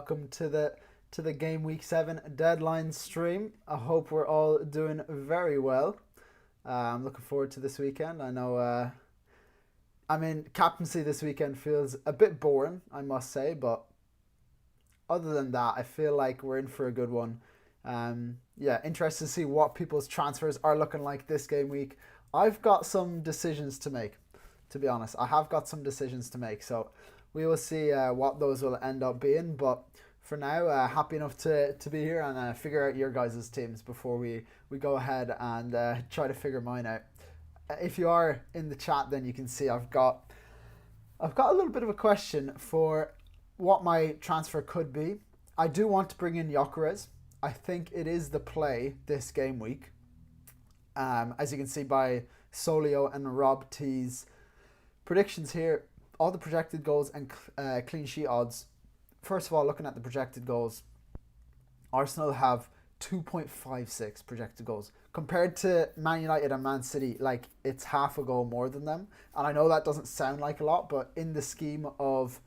welcome to the Game Week 7 deadline stream. I hope we're all doing very well. I'm looking forward to this weekend. I know, captaincy this weekend feels a bit boring, I must say, but other than that, I feel like we're in for a good one. Interested to see what people's transfers are looking like this game week. I've got some decisions to make, to be honest. I have got some decisions to make, so we will see what those will end up being. But for now, happy enough to be here and figure out your guys' teams before we go ahead and try to figure mine out. If you are in the chat, then you can see I've got a little bit of a question for what my transfer could be. I do want to bring in Gyökeres. I think it is the play this game week. As you can see by Solio and Rob T's predictions here, all the projected goals and clean sheet odds. First of all, looking at the projected goals, Arsenal have 2.56 projected goals. Compared to Man United and Man City, like, it's half a goal more than them. And I know that doesn't sound like a lot, but in the scheme of,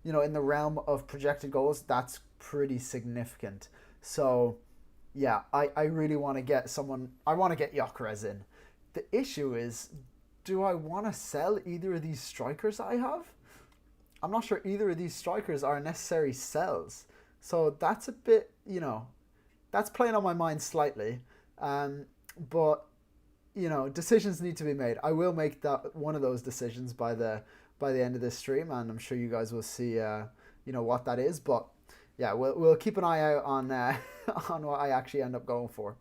in the realm of projected goals, that's pretty significant. So, yeah, I really want to get someone. I want to get Gyökeres in. The issue is, do I want to sell either of these strikers I have? I'm not sure either of these strikers are necessary sells. So that's a bit, that's playing on my mind slightly. But, decisions need to be made. I will make that one of those decisions by the end of this stream, and I'm sure you guys will see, what that is. But yeah, we'll keep an eye out on on what I actually end up going for.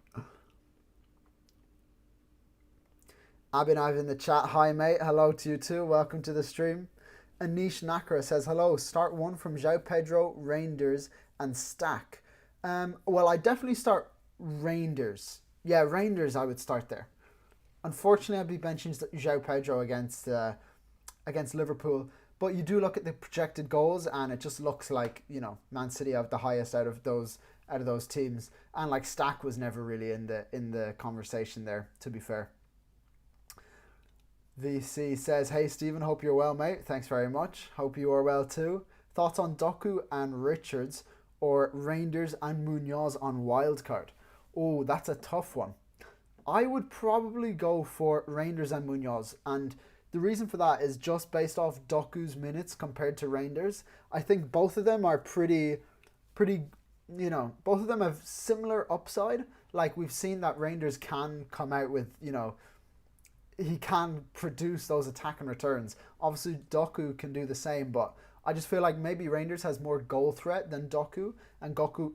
Abhinav in the chat. Hi, mate. Hello to you too. Welcome to the stream. Anish Nakra says, hello. Start one from João Pedro, Reinders, and Stack. Well, I definitely start Reinders. Yeah, Reinders I would start there. Unfortunately, I'd be benching João Pedro against Liverpool. But you do look at the projected goals, and it just looks like, Man City have the highest out of those teams. And like Stack was never really in the conversation there, to be fair. VC says, hey Stephen, hope you're well, mate. Thanks very much. Hope you are well too. Thoughts on Doku and Richards, or Reinders and Munoz on Wildcard? Oh, that's a tough one. I would probably go for Reinders and Munoz, and the reason for that is just based off Doku's minutes compared to Reinders. I think both of them are pretty, both of them have similar upside. Like, we've seen that Reinders can come out with, he can produce those attacking returns. Obviously, Doku can do the same, but I just feel like maybe Reinders has more goal threat than Doku, and Goku,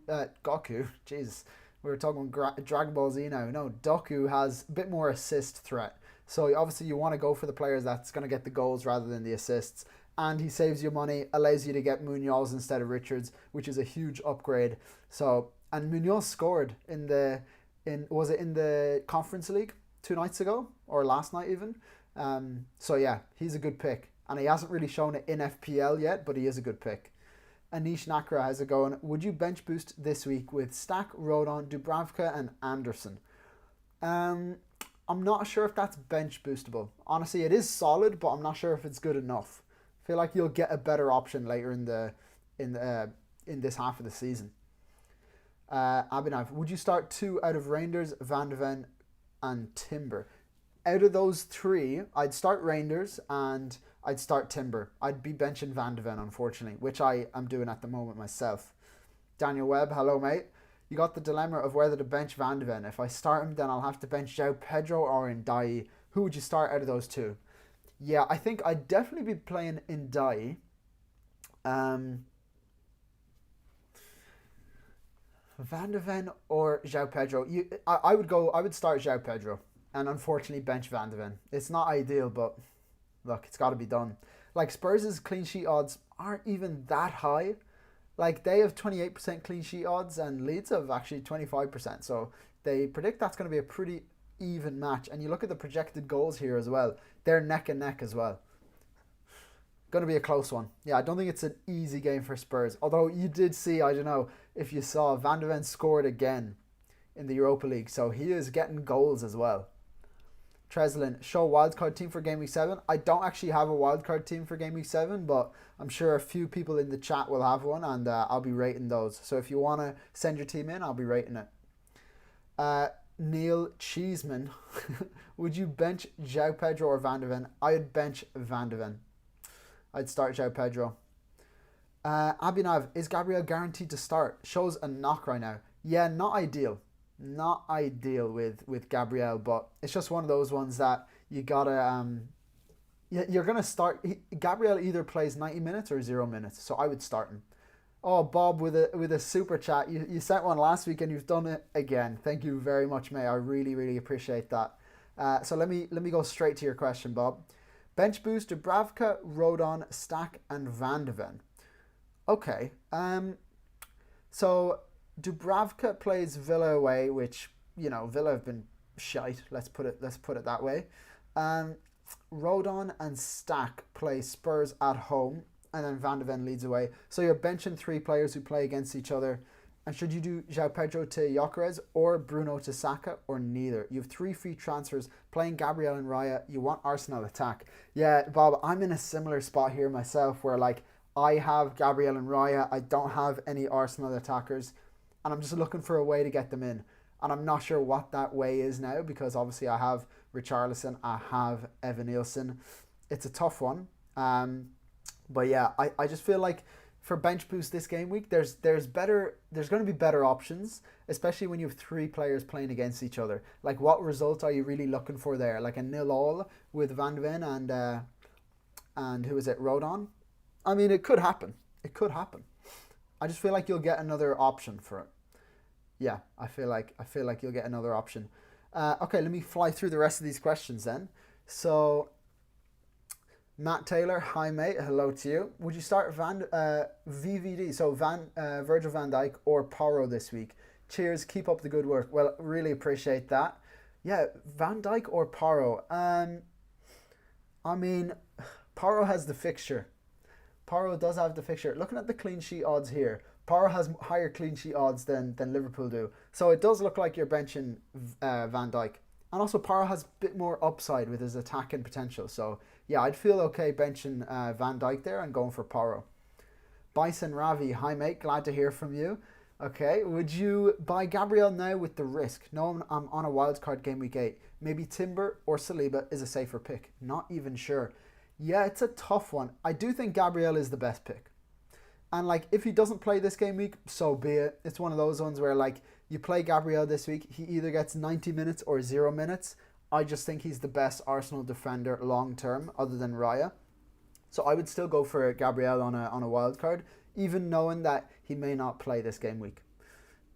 jeez, we were talking about Dragon Ball Z now. No, Doku has a bit more assist threat. So obviously you want to go for the players that's going to get the goals rather than the assists. And he saves you money, allows you to get Munoz instead of Richards, which is a huge upgrade. So, and Munoz scored in the Conference League 2 nights ago, or last night even. So yeah, he's a good pick. And he hasn't really shown it in FPL yet, but he is a good pick. Anish Nakra has it going. Would you bench boost this week with Stack, Rodon, Dubravka, and Anderson? I'm not sure if that's bench boostable. Honestly, it is solid, but I'm not sure if it's good enough. I feel like you'll get a better option later in this half of the season. Abhinav, would you start 2 out of Reinders, Van de Ven, and Timber? Out of those 3, I'd start Reinders and I'd start Timber. I'd be benching Van de Ven, unfortunately, which I am doing at the moment myself. Daniel Webb, hello, mate. You got the dilemma of whether to bench Van de Ven. If I start him, then I'll have to bench João Pedro or Ndiaye. Who would you start out of those 2? Yeah, I think I'd definitely be playing Ndiaye. Van de Ven or João Pedro. I would start João Pedro and unfortunately bench Van de Ven. It's not ideal, but look, it's got to be done. Like, Spurs' clean sheet odds aren't even that high. Like, they have 28% clean sheet odds and Leeds have actually 25%. So they predict that's going to be a pretty even match. And you look at the projected goals here as well. They're neck and neck as well. Going to be a close one. Yeah, I don't think it's an easy game for Spurs. Although you did see, I don't know if you saw, Van de Ven scored again in the Europa League. So he is getting goals as well. Treslin, show wildcard team for Game Week 7. I don't actually have a wildcard team for Game Week 7, but I'm sure a few people in the chat will have one, and I'll be rating those. So if you want to send your team in, I'll be rating it. Neil Cheeseman, would you bench João Pedro or Van de Ven? I would bench Van de Ven. I'd start João Pedro. Abhinav, is Gabriel guaranteed to start? Shows a knock right now. Yeah, not ideal. Not ideal with Gabriel, but it's just one of those ones that you gotta you're gonna start. Gabriel either plays 90 minutes or 0 minutes, so I would start him. Oh, Bob with a super chat. You sent one last week and you've done it again. Thank you very much, mate. I really appreciate that. So let me go straight to your question, Bob. Bench boost Dubravka, Rodon, Stack, and Van de Ven. Okay. So Dubravka plays Villa away, which, you know, Villa have been shite. Let's put it that way. Rodon and Stack play Spurs at home, and then Van de Ven leads away. So you're benching 3 players who play against each other. And should you do João Pedro to Gyökeres or Bruno to Saka or neither? You have 3 free transfers playing Gabriel and Raya. You want Arsenal attack. Yeah, Bob, I'm in a similar spot here myself where, like, I have Gabriel and Raya. I don't have any Arsenal attackers. And I'm just looking for a way to get them in. And I'm not sure what that way is now, because obviously I have Richarlison, I have Evan Nielsen. It's a tough one. But yeah, I just feel like for bench boost this game week, there's going to be better options, especially when you have 3 players playing against each other. Like, what result are you really looking for there? Like a 0-0 with Van de Ven and who is it, Rodon? I mean, it could happen. It could happen. I just feel like you'll get another option for it. Yeah, I feel like you'll get another option. Okay, let me fly through the rest of these questions then. So, Matt Taylor, hi mate, hello to you. Would you start VVD, so Virgil van Dijk or Porro this week? Cheers, keep up the good work. Well, really appreciate that. Yeah, Van Dijk or Porro? I mean, Porro has the fixture. Porro does have the fixture. Looking at the clean sheet odds here, Porro has higher clean sheet odds than Liverpool do. So it does look like you're benching Van Dijk. And also Porro has a bit more upside with his attacking potential. So yeah, I'd feel okay benching Van Dijk there and going for Porro. Bison Ravi, hi mate, glad to hear from you. Okay, would you buy Gabriel now with the risk? No, I'm on a wildcard game week 8. Maybe Timber or Saliba is a safer pick. Not even sure. Yeah, it's a tough one. I do think Gabriel is the best pick. And like, if he doesn't play this game week, so be it. It's one of those ones where like, you play Gabriel this week, he either gets 90 minutes or 0 minutes. I just think he's the best Arsenal defender long term, other than Raya. So I would still go for Gabriel on a wild card, even knowing that he may not play this game week.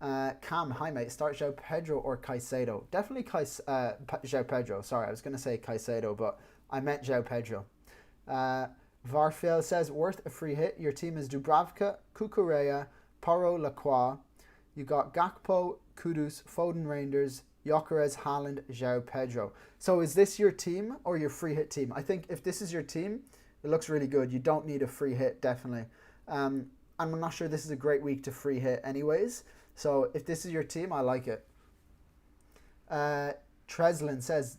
Cam, hi mate, start João Pedro or Caicedo? Definitely João Pedro. Sorry, I was going to say Caicedo, but I meant João Pedro. Varfiel says, worth a free hit. Your team is Dubravka, Cucurella, Porro, Lacroix. You got Gakpo, Kudus, Foden, Reinders, Gyökeres, Haaland, João Pedro. So is this your team or your free hit team? I think if this is your team, it looks really good. You don't need a free hit, definitely. I'm not sure this is a great week to free hit anyways. So if this is your team, I like it. Treslin says,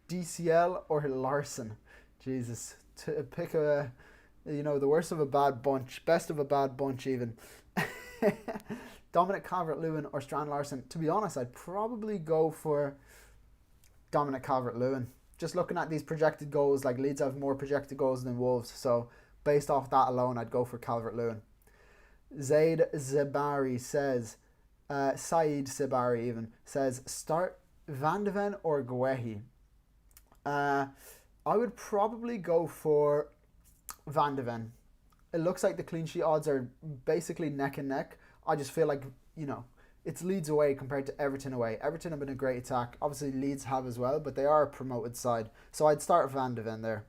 DCL or Larson? Jesus, to pick the worst of a bad bunch, best of a bad bunch even. Dominic Calvert-Lewin or Strand Larson? To be honest, I'd probably go for Dominic Calvert-Lewin. Just looking at these projected goals, like Leeds have more projected goals than Wolves, so based off that alone, I'd go for Calvert-Lewin. Zaid Zebari says, Saeed Zebari even says, start Van de Ven or Guehi? I would probably go for Van de Ven. It looks like the clean sheet odds are basically neck and neck. I just feel like, it's Leeds away compared to Everton away. Everton have been a great attack. Obviously, Leeds have as well, but they are a promoted side. So I'd start Van de Ven there.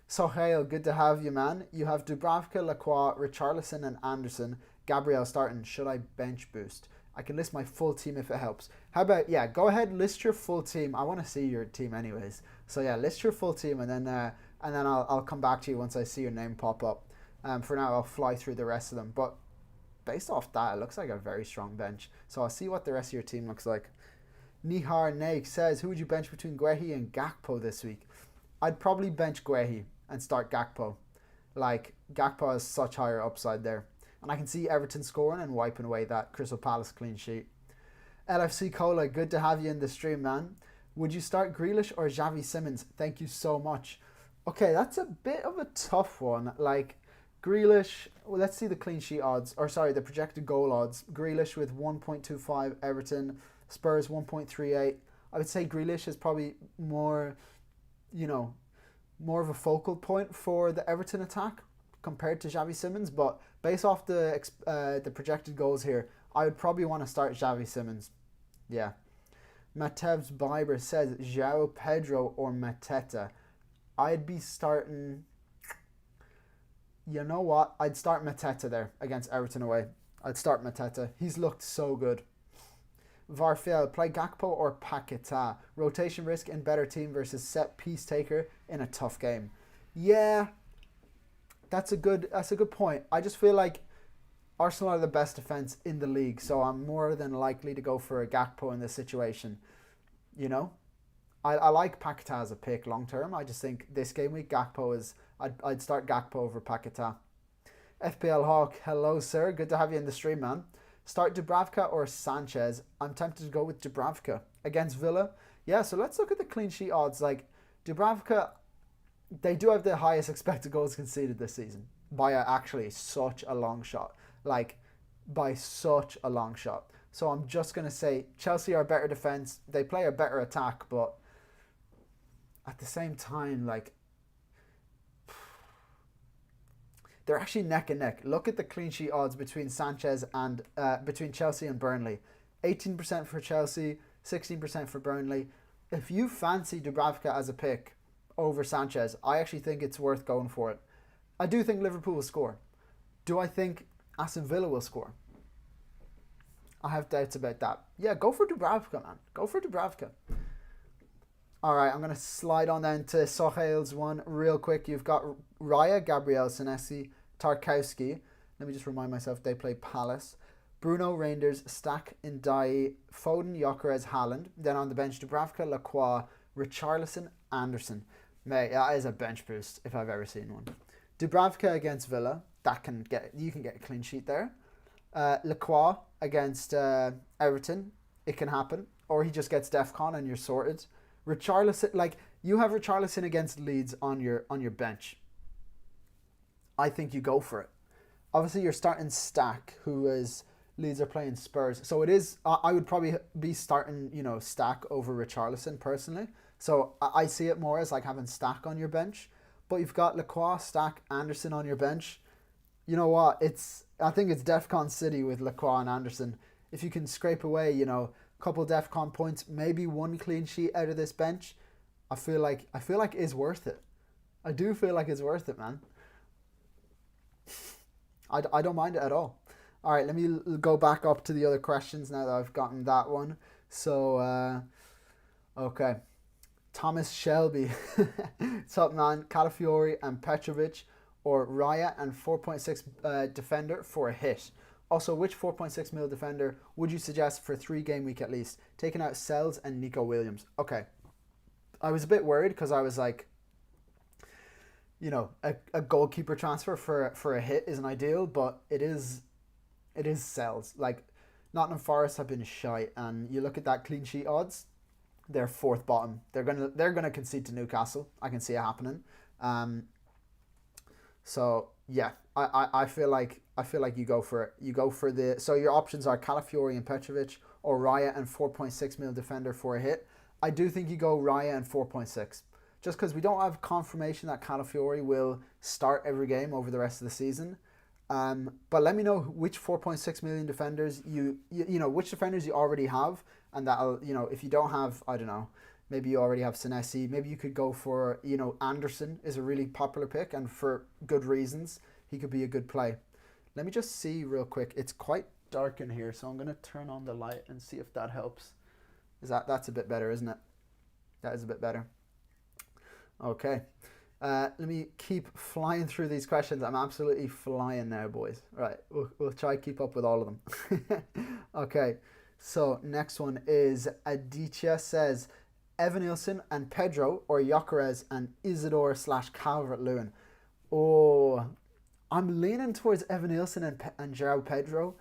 So, Hale, good to have you, man. You have Dubravka, Lacroix, Richarlison, and Anderson. Gabriel starting. Should I bench boost? I can list my full team if it helps. How about, go ahead, list your full team. I want to see your team anyways. So, list your full team, and then I'll come back to you once I see your name pop up. For now, I'll fly through the rest of them. But based off that, it looks like a very strong bench. So I'll see what the rest of your team looks like. Nihar Naik says, who would you bench between Guehi and Gakpo this week? I'd probably bench Guehi and start Gakpo. Like, Gakpo has such higher upside there. And I can see Everton scoring and wiping away that Crystal Palace clean sheet. LFC Cola, good to have you in the stream, man. Would you start Grealish or Xavi Simons? Thank you so much. Okay, that's a bit of a tough one. Like, Grealish, well, let's see the clean sheet odds. Or, sorry, the projected goal odds. Grealish with 1.25, Everton. Spurs 1.38. I would say Grealish is probably more, more of a focal point for the Everton attack compared to Xavi Simons. But based off the projected goals here, I would probably want to start Xavi Simons. Yeah. Matev's Biber says João Pedro or Mateta. I'd be starting... You know what? I'd start Mateta there against Everton away. I'd start Mateta. He's looked so good. Varfiel, play Gakpo or Paquetá. Rotation risk in better team versus set piece taker in a tough game. Yeah, that's a good point. I just feel like Arsenal are the best defence in the league, so I'm more than likely to go for a Gakpo in this situation. I like Paquetá as a pick long term. I just think this game week Gakpo is... I'd start Gakpo over Paquetá. FPL Hawk, hello sir. Good to have you in the stream, man. Start Dubravka or Sanchez? I'm tempted to go with Dubravka against Villa. Yeah, so let's look at the clean sheet odds. Like, Dubravka, they do have the highest expected goals conceded this season by actually such a long shot. Like, by such a long shot. So I'm just going to say Chelsea are better defence. They play a better attack, but at the same time, like, they're actually neck and neck. Look at the clean sheet odds between Sanchez and between Chelsea and Burnley. 18% for Chelsea, 16% for Burnley. If you fancy Dubravka as a pick over Sanchez, I actually think it's worth going for it. I do think Liverpool will score. Do I think Aston Villa will score? I have doubts about that. Yeah, go for Dubravka, man. Go for Dubravka. All right, I'm going to slide on then to Sohail's one real quick. You've got Raya, Gabriel, Senesi, Tarkowski. Let me just remind myself they play Palace. Bruno, Reinders, Stack, Ndiaye, Foden, Gyökeres, Haaland. Then on the bench, Dubravka, Lacroix, Richarlison, Anderson. Mate, that is a bench boost if I've ever seen one. Dubravka against Villa, you can get a clean sheet there. Lacroix against Everton, it can happen. Or he just gets DEFCON and you're sorted. Richarlison, like, you have Richarlison against Leeds on your bench. I think you go for it. Obviously, you're starting Stack, who is... Leeds are playing Spurs. So it is... I would probably be starting, Stack over Richarlison, personally. So I see it more as, like, having Stack on your bench. But you've got Lacroix, Stack, Anderson on your bench. You know what? I think it's DEFCON City with Lacroix and Anderson. If you can scrape away, couple DEFCON points, maybe one clean sheet out of this bench, I feel like it is worth it. I do feel like it's worth it, man. I don't mind it at all. All right, let me go back up to the other questions now that I've gotten that one. So, okay. Thomas Shelby. What's up, man? Calafiori and Petrovic, or Raya and 4.6 defender for a hit. Also, which 4.6 mil defender would you suggest for 3 game week at least? Taking out Sells and Nico Williams. Okay. I was a bit worried because I was like, a goalkeeper transfer for a hit isn't ideal, but it is Sells. Like, Nottingham Forest have been shite, and you look at that clean sheet odds, they're 4th bottom. They're gonna concede to Newcastle. I can see it happening. So yeah, I feel like you go for it. You go for so your options are Calafiori and Petrovic, or Raya and 4.6 mil defender for a hit. I do think you go Raya and 4.6, just because we don't have confirmation that Calafiori will start every game over the rest of the season. But let me know which 4.6 million defenders which defenders you already have, and that'll, if you don't have, I don't know, maybe you already have Senesi, maybe you could go for, Anderson is a really popular pick, and for good reasons, he could be a good play. Let me just see real quick. It's quite dark in here, so I'm going to turn on the light and see if that helps. That's a bit better, isn't it? That is a bit better. Okay. Let me keep flying through these questions. I'm absolutely flying now, boys. Right, we'll try to keep up with all of them. Okay, So next one is Aditya says Evan Nilsson and Pedro or Gyökeres and Isidore / Calvert-Lewin. Oh, I'm leaning towards Evan Nilsson and João Pedro.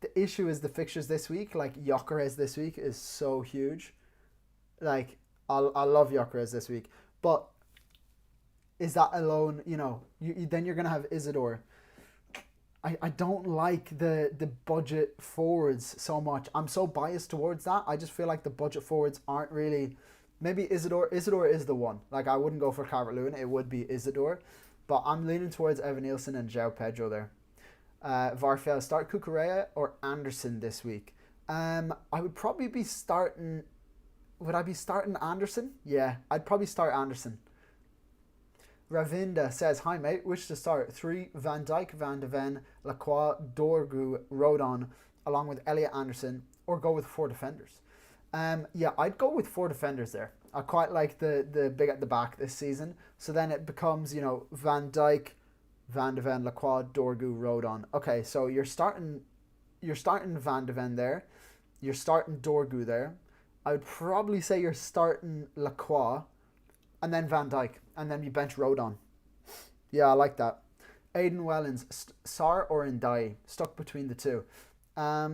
The issue is the fixtures this week. Like Gyökeres this week is so huge. Like I love Gyökeres this week, but is that alone? Then you're gonna have Isidore. I don't like the budget forwards so much. I'm so biased towards that. I just feel like the budget forwards aren't really. Maybe Isidore is the one. Like I wouldn't go for Calvert-Lewin. It would be Isidore, but I'm leaning towards Evan Nilsson and João Pedro there. Varfel, start Cucurella or Anderson this week? I would probably be starting. Would I be starting Anderson? Yeah, I'd probably start Anderson. Ravinda says, hi mate, which to start? 3, Van Dijk, Van de Ven, Lacroix, Dorgu, Rodon, along with Elliot Anderson, or go with 4 defenders? Yeah, I'd go with 4 defenders there. I quite like the big at the back this season. So then it becomes, Van Dijk, Van de Ven, Lacroix, Dorgu, Rodon. Okay, so you're starting Van de Ven there. You're starting Dorgu there. I would probably say you're starting Lacroix and then Van Dijk, and then you bench Rodon. Yeah, I like that. Aidan Wellens, Sarr or Ndiaye? Stuck between the two. I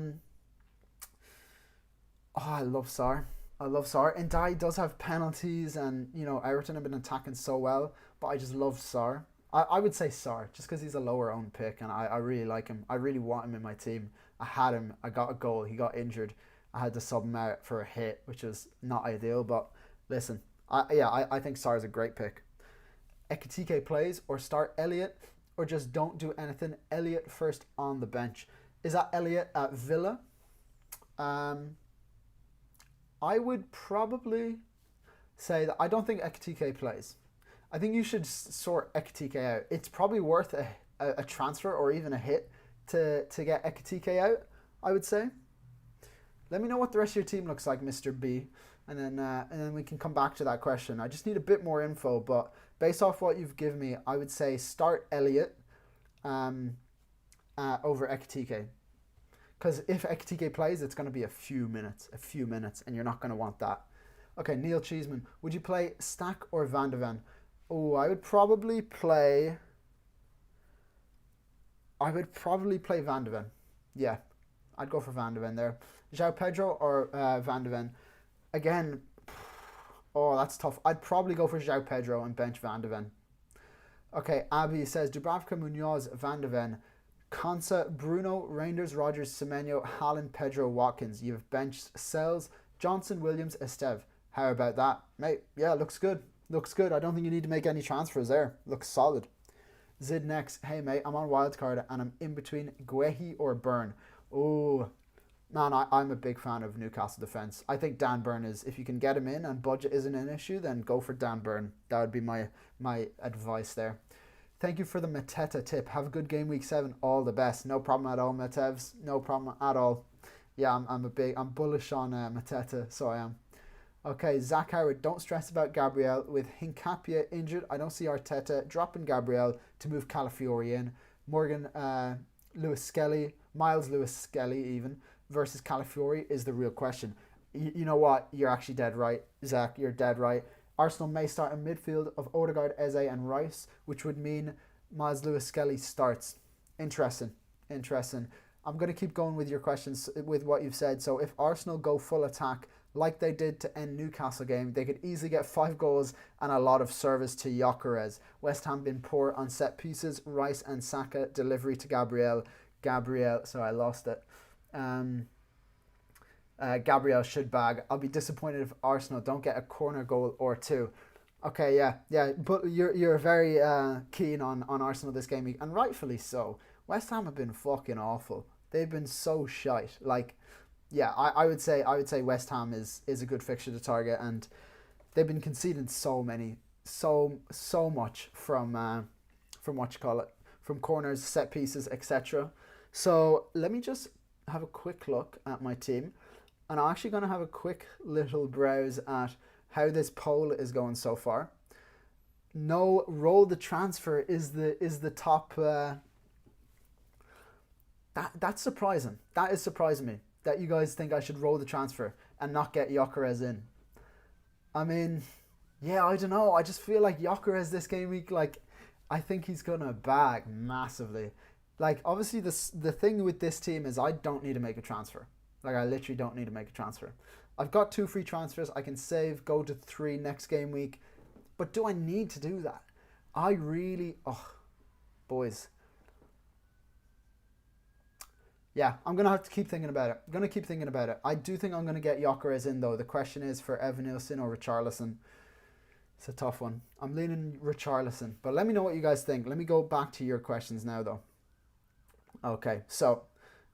love Sarr. Ndiaye does have penalties, and Everton have been attacking so well, but I just love Sarr. I would say Sarr, just because he's a lower owned pick, and I really like him. I really want him in my team. I had him. I got a goal. He got injured. I had to sub him out for a hit, which was not ideal, but listen. I think Sarr is a great pick. Ekitike plays or start Elliot or just don't do anything. Elliot first on the bench. Is that Elliot at Villa? I would probably say that I don't think Ekitike plays. I think you should sort Ekitike out. It's probably worth a transfer or even a hit to get Ekitike out, I would say. Let me know what the rest of your team looks like, Mr. B. And then we can come back to that question. I just need a bit more info, but based off what you've given me, I would say start Elliot over Ekitike. Because if Ekitike plays, it's going to be a few minutes, and you're not going to want that. Okay, Neil Cheeseman, would you play Stack or Van de Ven? Oh, I would probably play Van de Ven. Yeah, I'd go for Van de Ven there. João Pedro or Van de Ven? Again, that's tough. I'd probably go for João Pedro and bench Van de Ven. Okay, Abby says Dubravka, Munoz, Van de Ven, Konsa, Bruno, Reinders, Rogers, Semenyo, Haaland, Pedro, Watkins. You've benched Sells, Johnson, Williams, Esteve. How about that, mate? Yeah, looks good. I don't think you need to make any transfers there. Looks solid. Zid next. Hey mate, I'm on Wildcard and I'm in between Guehi or Byrne. Oh, man, I'm a big fan of Newcastle defence. I think Dan Burn is, if you can get him in and budget isn't an issue, then go for Dan Burn. That would be my advice there. Thank you for the Mateta tip. Have a good game week 7. All the best. No problem at all, Matevs. No problem at all. Yeah, I'm bullish on Mateta, so I am. Okay, Zach Howard, don't stress about Gabriel. With Hincapie injured, I don't see Arteta dropping Gabriel to move Calafiori in. Morgan Lewis-Skelly, Miles Lewis-Skelly even, versus Calafiori is the real question. You know what? You're actually dead right, Zach. You're dead right. Arsenal may start a midfield of Odegaard, Eze and Rice, which would mean Miles Lewis-Skelly starts. Interesting. I'm going to keep going with your questions, with what you've said. So if Arsenal go full attack like they did to end Newcastle game, they could easily get 5 goals and a lot of service to Gyökeres. West Ham been poor on set pieces. Rice and Saka delivery to Gabriel. Sorry, I lost it. Gabriel should bag. I'll be disappointed if Arsenal don't get a corner goal or 2. Okay, yeah, but you're very keen on Arsenal this game week, and rightfully so. West Ham have been fucking awful. They've been so shite. Like, yeah, I would say West Ham is a good fixture to target, and they've been conceding so much from from corners, set pieces, etc. So let me just have a quick look at my team, and I'm actually going to have a quick little browse at how this poll is going so far. No, roll the transfer is the top. That's surprising. That is surprising me. that you guys think I should roll the transfer and not get Gyökeres in. I mean, yeah, I don't know. I just feel like Gyökeres this game week, like, I think he's going to bag massively. Like, obviously, the thing with this team is I don't need to make a transfer. Like, I literally don't need to make a transfer. I've got 2 free transfers. I can save, go to 3 next game week. But do I need to do that? I really... Oh, boys. Yeah, I'm going to have to keep thinking about it. I'm going to keep thinking about it. I do think I'm going to get Gyökeres in, though. The question is for Evan Nilsson or Richarlison. It's a tough one. I'm leaning Richarlison. But let me know what you guys think. Let me go back to your questions now, though. Okay, so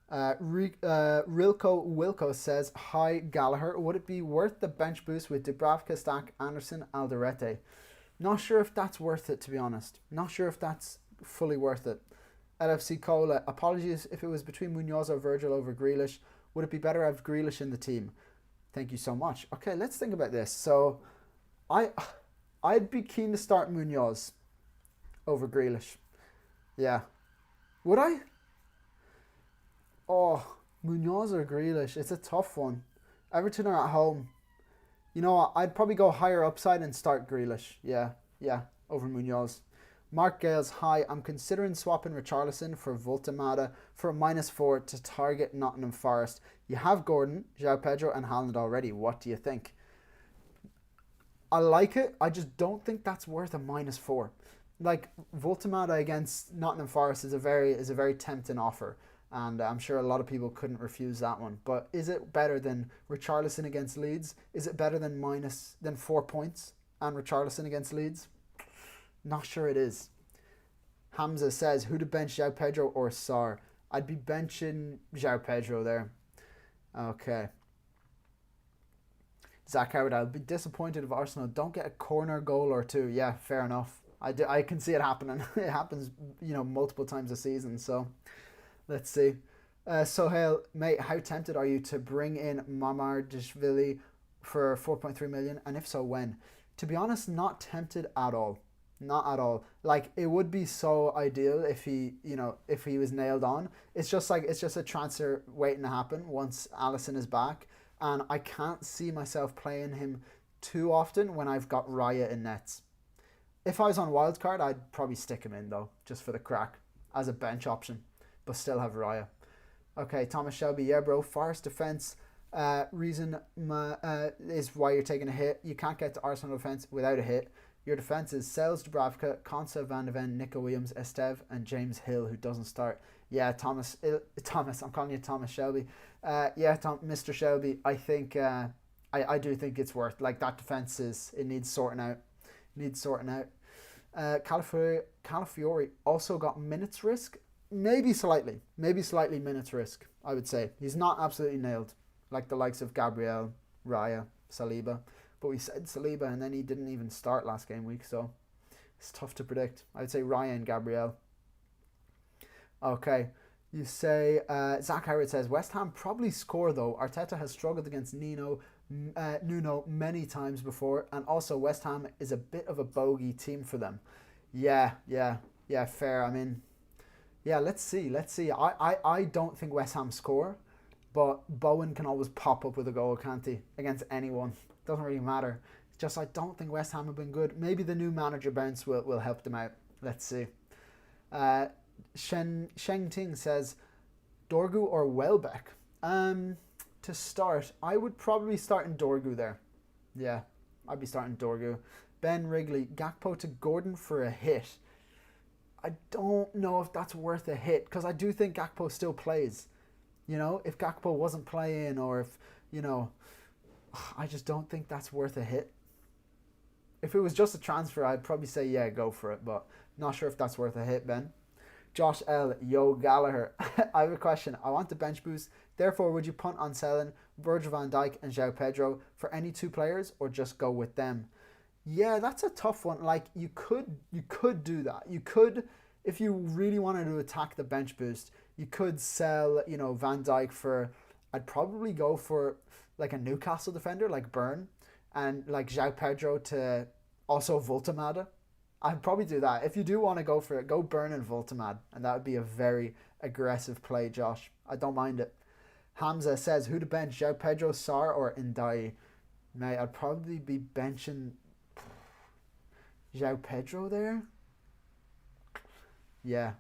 Rilko Wilco says, hi Gallagher, would it be worth the bench boost with Dubravka, Stack, Anderson, Alderete? Not sure if that's worth it, to be honest. Not sure if that's fully worth it. LFC Cola, apologies if it was between Munoz or Virgil over Grealish. Would it be better to have Grealish in the team? Thank you so much. Okay, let's think about this. So, I'd be keen to start Munoz over Grealish. Yeah. Would I? Oh, Munoz or Grealish. It's a tough one. Everton are at home. You know what? I'd probably go higher upside and start Grealish. Yeah, over Munoz. Mark Gales, hi. I'm considering swapping Richarlison for Voltemada for a -4 to target Nottingham Forest. You have Gordon, João Pedro and Haaland already. What do you think? I like it. I just don't think that's worth a -4. Like, Voltemada against Nottingham Forest is a very tempting offer. And I'm sure a lot of people couldn't refuse that one. But is it better than Richarlison against Leeds? Is it better than 4 points and Richarlison against Leeds? Not sure it is. Hamza says, who to bench, João Pedro or Sarr? I'd be benching João Pedro there. Okay. Zach Howard, I'll be disappointed if Arsenal don't get a corner goal or 2. Yeah, fair enough. I can see it happening. It happens, multiple times a season. So, let's see. Sohail, mate, how tempted are you to bring in Mamardashvili for 4.3 million? And if so, when? To be honest, not tempted at all. Not at all. Like, it would be so ideal if he was nailed on. It's just a transfer waiting to happen once Alisson is back. And I can't see myself playing him too often when I've got Raya in nets. If I was on Wildcard, I'd probably stick him in, though, just for the crack, as a bench option, but still have Raya. Okay, Thomas Shelby, yeah, bro, Forest defence reason is why you're taking a hit. You can't get to Arsenal defence without a hit. Your defence is Sels, Dubravka, Konsa, Van de Ven, Nico Williams, Esteve, and James Hill, who doesn't start. Yeah, Thomas, I'm calling you Thomas Shelby. Mr. Shelby, I think, I do think it's worth, like, that defence it needs sorting out. Calafiori also got minutes risk. Maybe slightly minutes risk, I would say. He's not absolutely nailed, like the likes of Gabriel, Raya, Saliba. But we said Saliba and then he didn't even start last game week, so it's tough to predict. I would say Raya and Gabriel. Okay, you say, Zach Howard says, West Ham probably score though. Arteta has struggled against Nuno many times before, and also West Ham is a bit of a bogey team for them. Yeah, fair. I mean, yeah, let's see. I don't think West Ham score, but Bowen can always pop up with a goal, can't he? Against anyone. Doesn't really matter. It's just I don't think West Ham have been good. Maybe the new manager bounce will help them out. Let's see. Sheng Ting says, Dorgu or Welbeck? To start, I would probably start in Dorgu there. Yeah, I'd be starting Dorgu. Ben Wrigley, Gakpo to Gordon for a hit. I don't know if that's worth a hit, because I do think Gakpo still plays. If Gakpo wasn't playing, or if, I just don't think that's worth a hit. If it was just a transfer, I'd probably say, yeah, go for it, but not sure if that's worth a hit, Ben. Josh L. Yo Gallagher. I have a question. I want the bench boost. Therefore, would you punt on selling Virgil van Dijk and João Pedro for any 2 players, or just go with them? Yeah, that's a tough one. Like, you could do that. You could, if you really wanted to attack the bench boost, you could sell, Van Dijk for, I'd probably go for like a Newcastle defender like Burn, and like João Pedro to also Voltemada. I'd probably do that. If you do want to go for it, go Burn and Voltemad, and that would be a very aggressive play, Josh. I don't mind it. Hamza says, who to bench, João Pedro, Sar, or Ndai? Mate, I'd probably be benching João Pedro there. Yeah.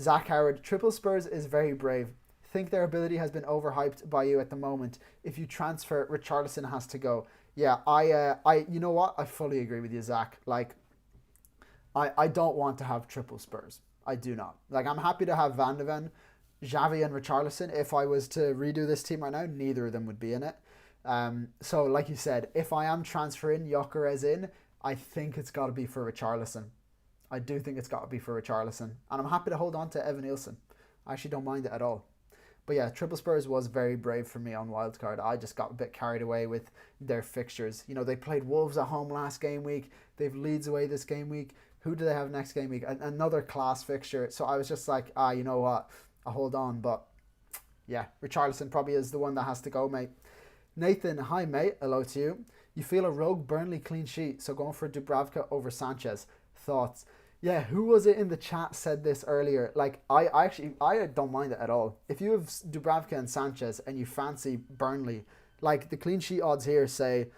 Zach Howard, triple Spurs is very brave. Think their ability has been overhyped by you at the moment. If you transfer, Richarlison has to go. Yeah, you know what? I fully agree with you, Zach. Like, I don't want to have triple Spurs. I do not. Like, I'm happy to have Van de Ven, Xavi, and Richarlison. If I was to redo this team right now, neither of them would be in it. So, like you said, if I am transferring Gyökeres in, I think it's got to be for Richarlison. I do think it's got to be for Richarlison. And I'm happy to hold on to Evan Nielsen. I actually don't mind it at all. But yeah, triple Spurs was very brave for me on Wildcard. I just got a bit carried away with their fixtures. You know, they played Wolves at home last game week. They've Leeds away this game week. Who do they have next game week? Another class fixture. So I was just like, you know what? I'll hold on. But yeah, Richarlison probably is the one that has to go, mate. Nathan, hi mate. Hello to you. You feel a rogue Burnley clean sheet, so going for Dubravka over Sanchez. Thoughts? Yeah, who was it in the chat said this earlier? Like, I don't mind it at all. If you have Dubravka and Sanchez and you fancy Burnley, like the clean sheet odds here say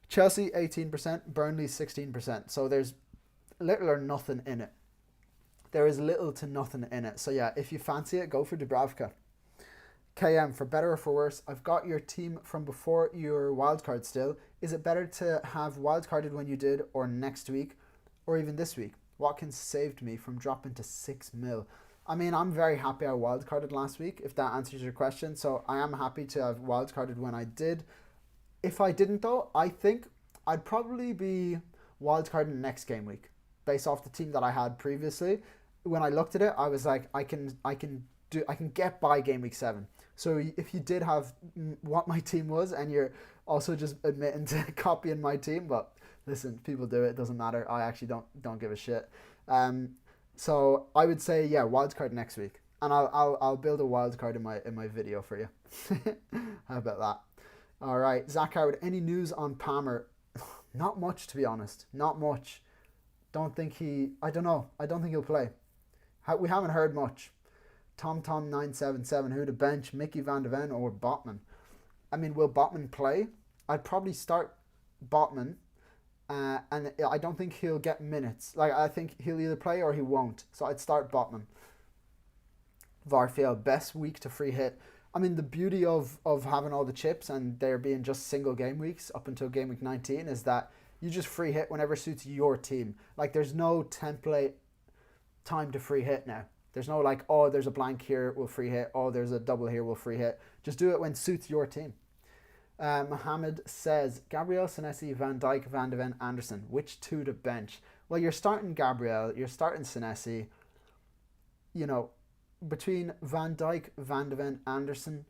Chelsea 18%, Burnley 16%. So there's little or nothing in it. There is little to nothing in it. So yeah, if you fancy it, go for Dubravka. KM, for better or for worse, I've got your team from before your wildcard still. Is it better to have wildcarded when you did, or next week, or even this week? Watkins saved me from dropping to 6 mil. I mean, I'm very happy I wildcarded last week, if that answers your question. So I am happy to have wildcarded when I did. If I didn't though, I think I'd probably be wildcarding next game week, based off the team that I had previously. When I looked at it, I was like, I can get by game week 7. So if you did have what my team was, and you're also just admitting to copying my team, but listen, people do it. It doesn't matter. I actually don't give a shit. So I would say, yeah, wildcard next week, and I'll build a wildcard in my video for you. How about that? All right, Zach Howard. Any news on Palmer? Not much, to be honest. Not much. I don't know. I don't think he'll play. We haven't heard much. TomTom977, who to bench, Mickey Van de Ven or Botman? I mean, will Botman play? I'd probably start Botman, and I don't think he'll get minutes. Like, I think he'll either play or he won't. So I'd start Botman. Varfield, best week to free hit. I mean, the beauty of having all the chips and there being just single game weeks up until game week 19 is that you just free hit whenever suits your team. Like, there's no template time to free hit now. There's no like, oh, there's a blank here, we'll free hit. Oh, there's a double here, we'll free hit. Just do it when suits your team. Mohammed says, Gabriel, Senesi, Van Dijk, Van de Ven, Anderson. Which two to bench? Well, you're starting Gabriel, you're starting Senesi. You know, between Van Dijk, Van de Ven, Anderson,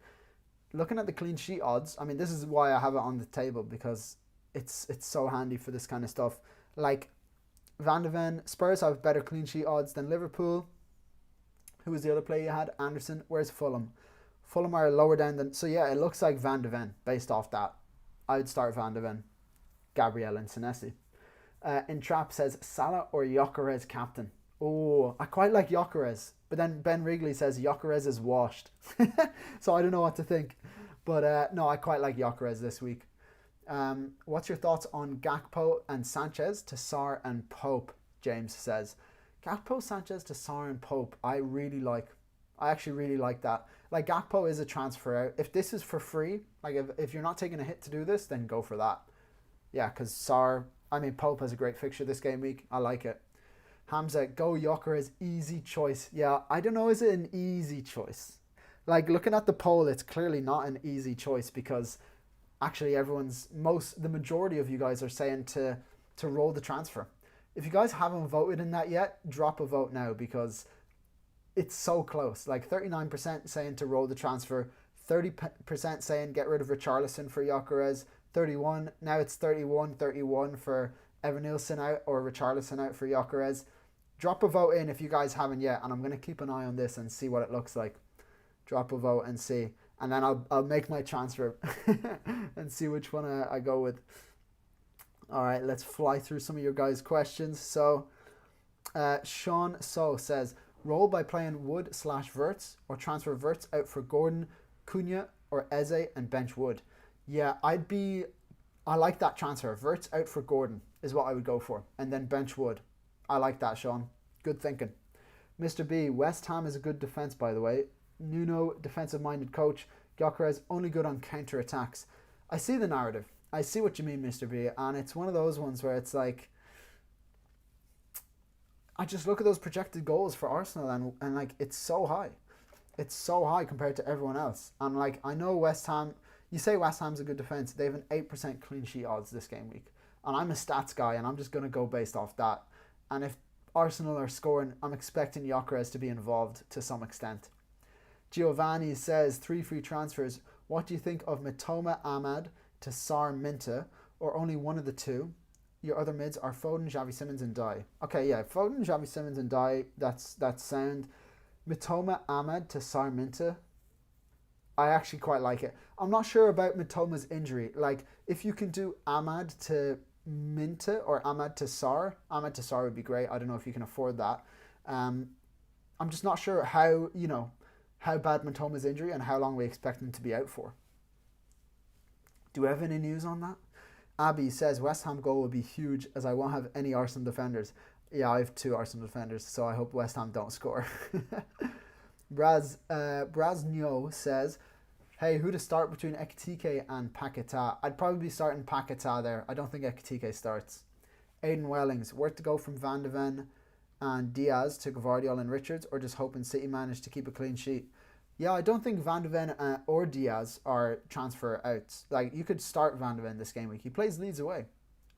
looking at the clean sheet odds, I mean, this is why I have it on the table, because it's so handy for this kind of stuff. Like, Van de Ven, Spurs have better clean sheet odds than Liverpool. Who was the other player you had? Anderson. Where's Fulham? Fulham are lower down than... So yeah, it looks like Van de Ven based off that. I would start Van de Ven, Gabriel and Senesi. Entrap says, Salah or Gyökeres captain? Oh, I quite like Gyökeres. But then Ben Wrigley says Gyökeres is washed. So I don't know what to think. But no, I quite like Gyökeres this week. What's your thoughts on Gakpo and Sanchez to Sarr and Pope? James says. Gakpo, Sanchez to Sarr and Pope, I actually really like that. Like, Gakpo is a transfer out. If this is for free, like if you're not taking a hit to do this, then go for that. Yeah, because Pope has a great fixture this game week. I like it. Hamza, go Gyökeres, easy choice. Yeah, I don't know, is it an easy choice? Like, looking at the poll, it's clearly not an easy choice, because actually the majority of you guys are saying to roll the transfer. If you guys haven't voted in that yet, drop a vote now, because it's so close. Like 39% saying to roll the transfer, 30% saying get rid of Richarlison for Gyökeres, 31, now it's 31 for Evan Nielsen out or Richarlison out for Gyökeres. Drop a vote in if you guys haven't yet, and I'm going to keep an eye on this and see what it looks like. Drop a vote and see, and then I'll make my transfer and see which one I go with. All right, let's fly through some of your guys' questions. So, Sean So says, Roll by playing Wood/Verts, or transfer Verts out for Gordon, Cunha, or Eze and bench Wood. Yeah, I like that transfer. Verts out for Gordon is what I would go for, and then bench Wood. I like that, Sean. Good thinking. Mr. B, West Ham is a good defence, by the way. Nuno, defensive-minded coach. Gyökeres, only good on counter-attacks. I see the narrative. I see what you mean, Mr. B, and it's one of those ones where it's like, I just look at those projected goals for Arsenal and like, it's so high. It's so high compared to everyone else. And like, I know West Ham, you say West Ham's a good defence, they have an 8% clean sheet odds this game week. And I'm a stats guy, and I'm just going to go based off that. And if Arsenal are scoring, I'm expecting Gyökeres to be involved to some extent. Giovanni says, 3 free transfers. What do you think of Mitoma Ahmad to Sar Minta, or only one of the two? Your other mids are Foden, Xavi Simons, and Dye. Okay, yeah, Foden, Xavi Simons, and Dye, that's sound. Mitoma Ahmad to Sar Minta, I actually quite like it. I'm not sure about Mitoma's injury. Like, if you can do Ahmad to Minta or Ahmad to Sar would be great. I don't know if you can afford that. I'm just not sure how bad Mitoma's injury and how long we expect him to be out for. Do we have any news on that? Abby says West Ham goal will be huge as I won't have any Arsenal defenders. Yeah, I have 2 Arsenal defenders, so I hope West Ham don't score. Braznio says, hey, who to start between Ekitike and Paquetá? I'd probably be starting Paquetá there. I don't think Ekitike starts. Aidan Wellings, worth to go from Van de Ven and Diaz to Gvardiol and Richards, or just hoping City manage to keep a clean sheet? Yeah, I don't think Van de Ven or Diaz are transfer outs. Like, you could start Van de Ven this game week. He plays Leeds away.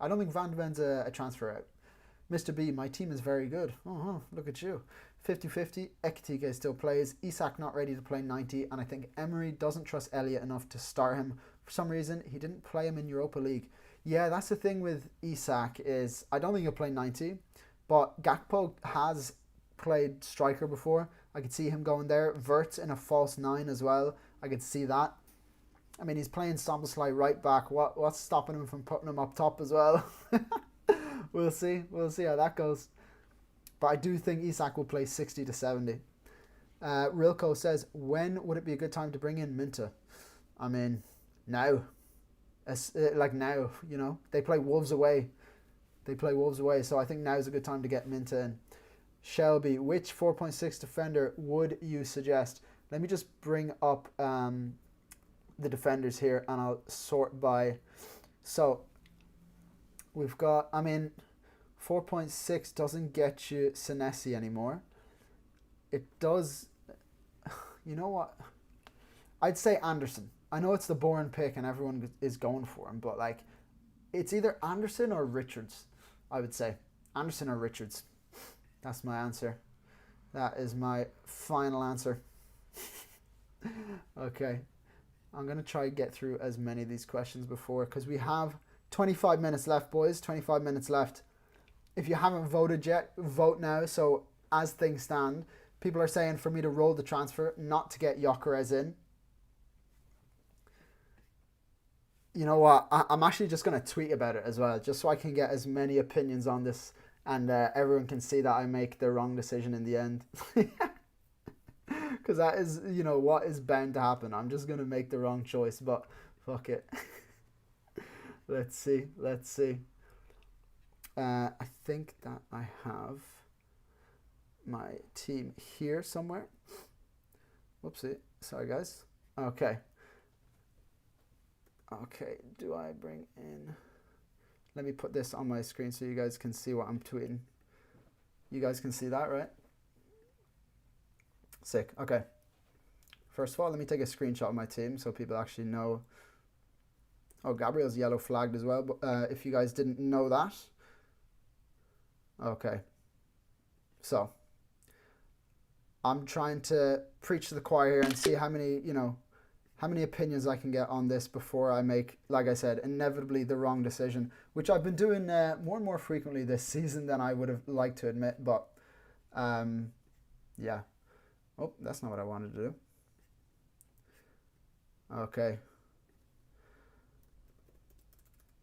I don't think Van de Ven's a transfer out. Mr. B, my team is very good. Oh, look at you. 50-50, Ekitike still plays. Isak not ready to play 90, and I think Emery doesn't trust Elliott enough to start him. For some reason, he didn't play him in Europa League. Yeah, that's the thing with Isak is I don't think he'll play 90, but Gakpo has played striker before. I could see him going there. Verts in a false 9 as well. I could see that. I mean, he's playing Szoboszlai right back. What's stopping him from putting him up top as well? We'll see. We'll see how that goes. But I do think Isak will play 60 to 70. Rilko says, when would it be a good time to bring in Minta? I mean, now. Like now, you know. They play Wolves away. So I think now is a good time to get Minta in. Shelby, which 4.6 defender would you suggest? Let me just bring up the defenders here and I'll sort by. So we've got, I mean, 4.6 doesn't get you Senesi anymore. It does, you know what? I'd say Anderson. I know it's the boring pick and everyone is going for him, but like, it's either Anderson or Richards, I would say. Anderson or Richards. That's my answer. That is my final answer. Okay. I'm going to try to get through as many of these questions before because we have 25 minutes left, boys. 25 minutes left. If you haven't voted yet, vote now. So as things stand, people are saying for me to roll the transfer, not to get Gyökeres in. You know what? I'm actually just going to tweet about it as well, just so I can get as many opinions on this and everyone can see that I make the wrong decision in the end. Because that is, you know, what is bound to happen. I'm just going to make the wrong choice, but fuck it. Let's see. I think that I have my team here somewhere. Whoopsie. Sorry, guys. Okay, do I bring in... Let me put this on my screen so you guys can see what I'm tweeting. You guys can see that, right? Sick. Okay. First of all, let me take a screenshot of my team so people actually know. Oh, Gabriel's yellow flagged as well, but if you guys didn't know that. Okay. So, I'm trying to preach to the choir here and see how many opinions I can get on this before I make, like I said, inevitably the wrong decision, which I've been doing more and more frequently this season than I would have liked to admit, but yeah. Oh, that's not what I wanted to do.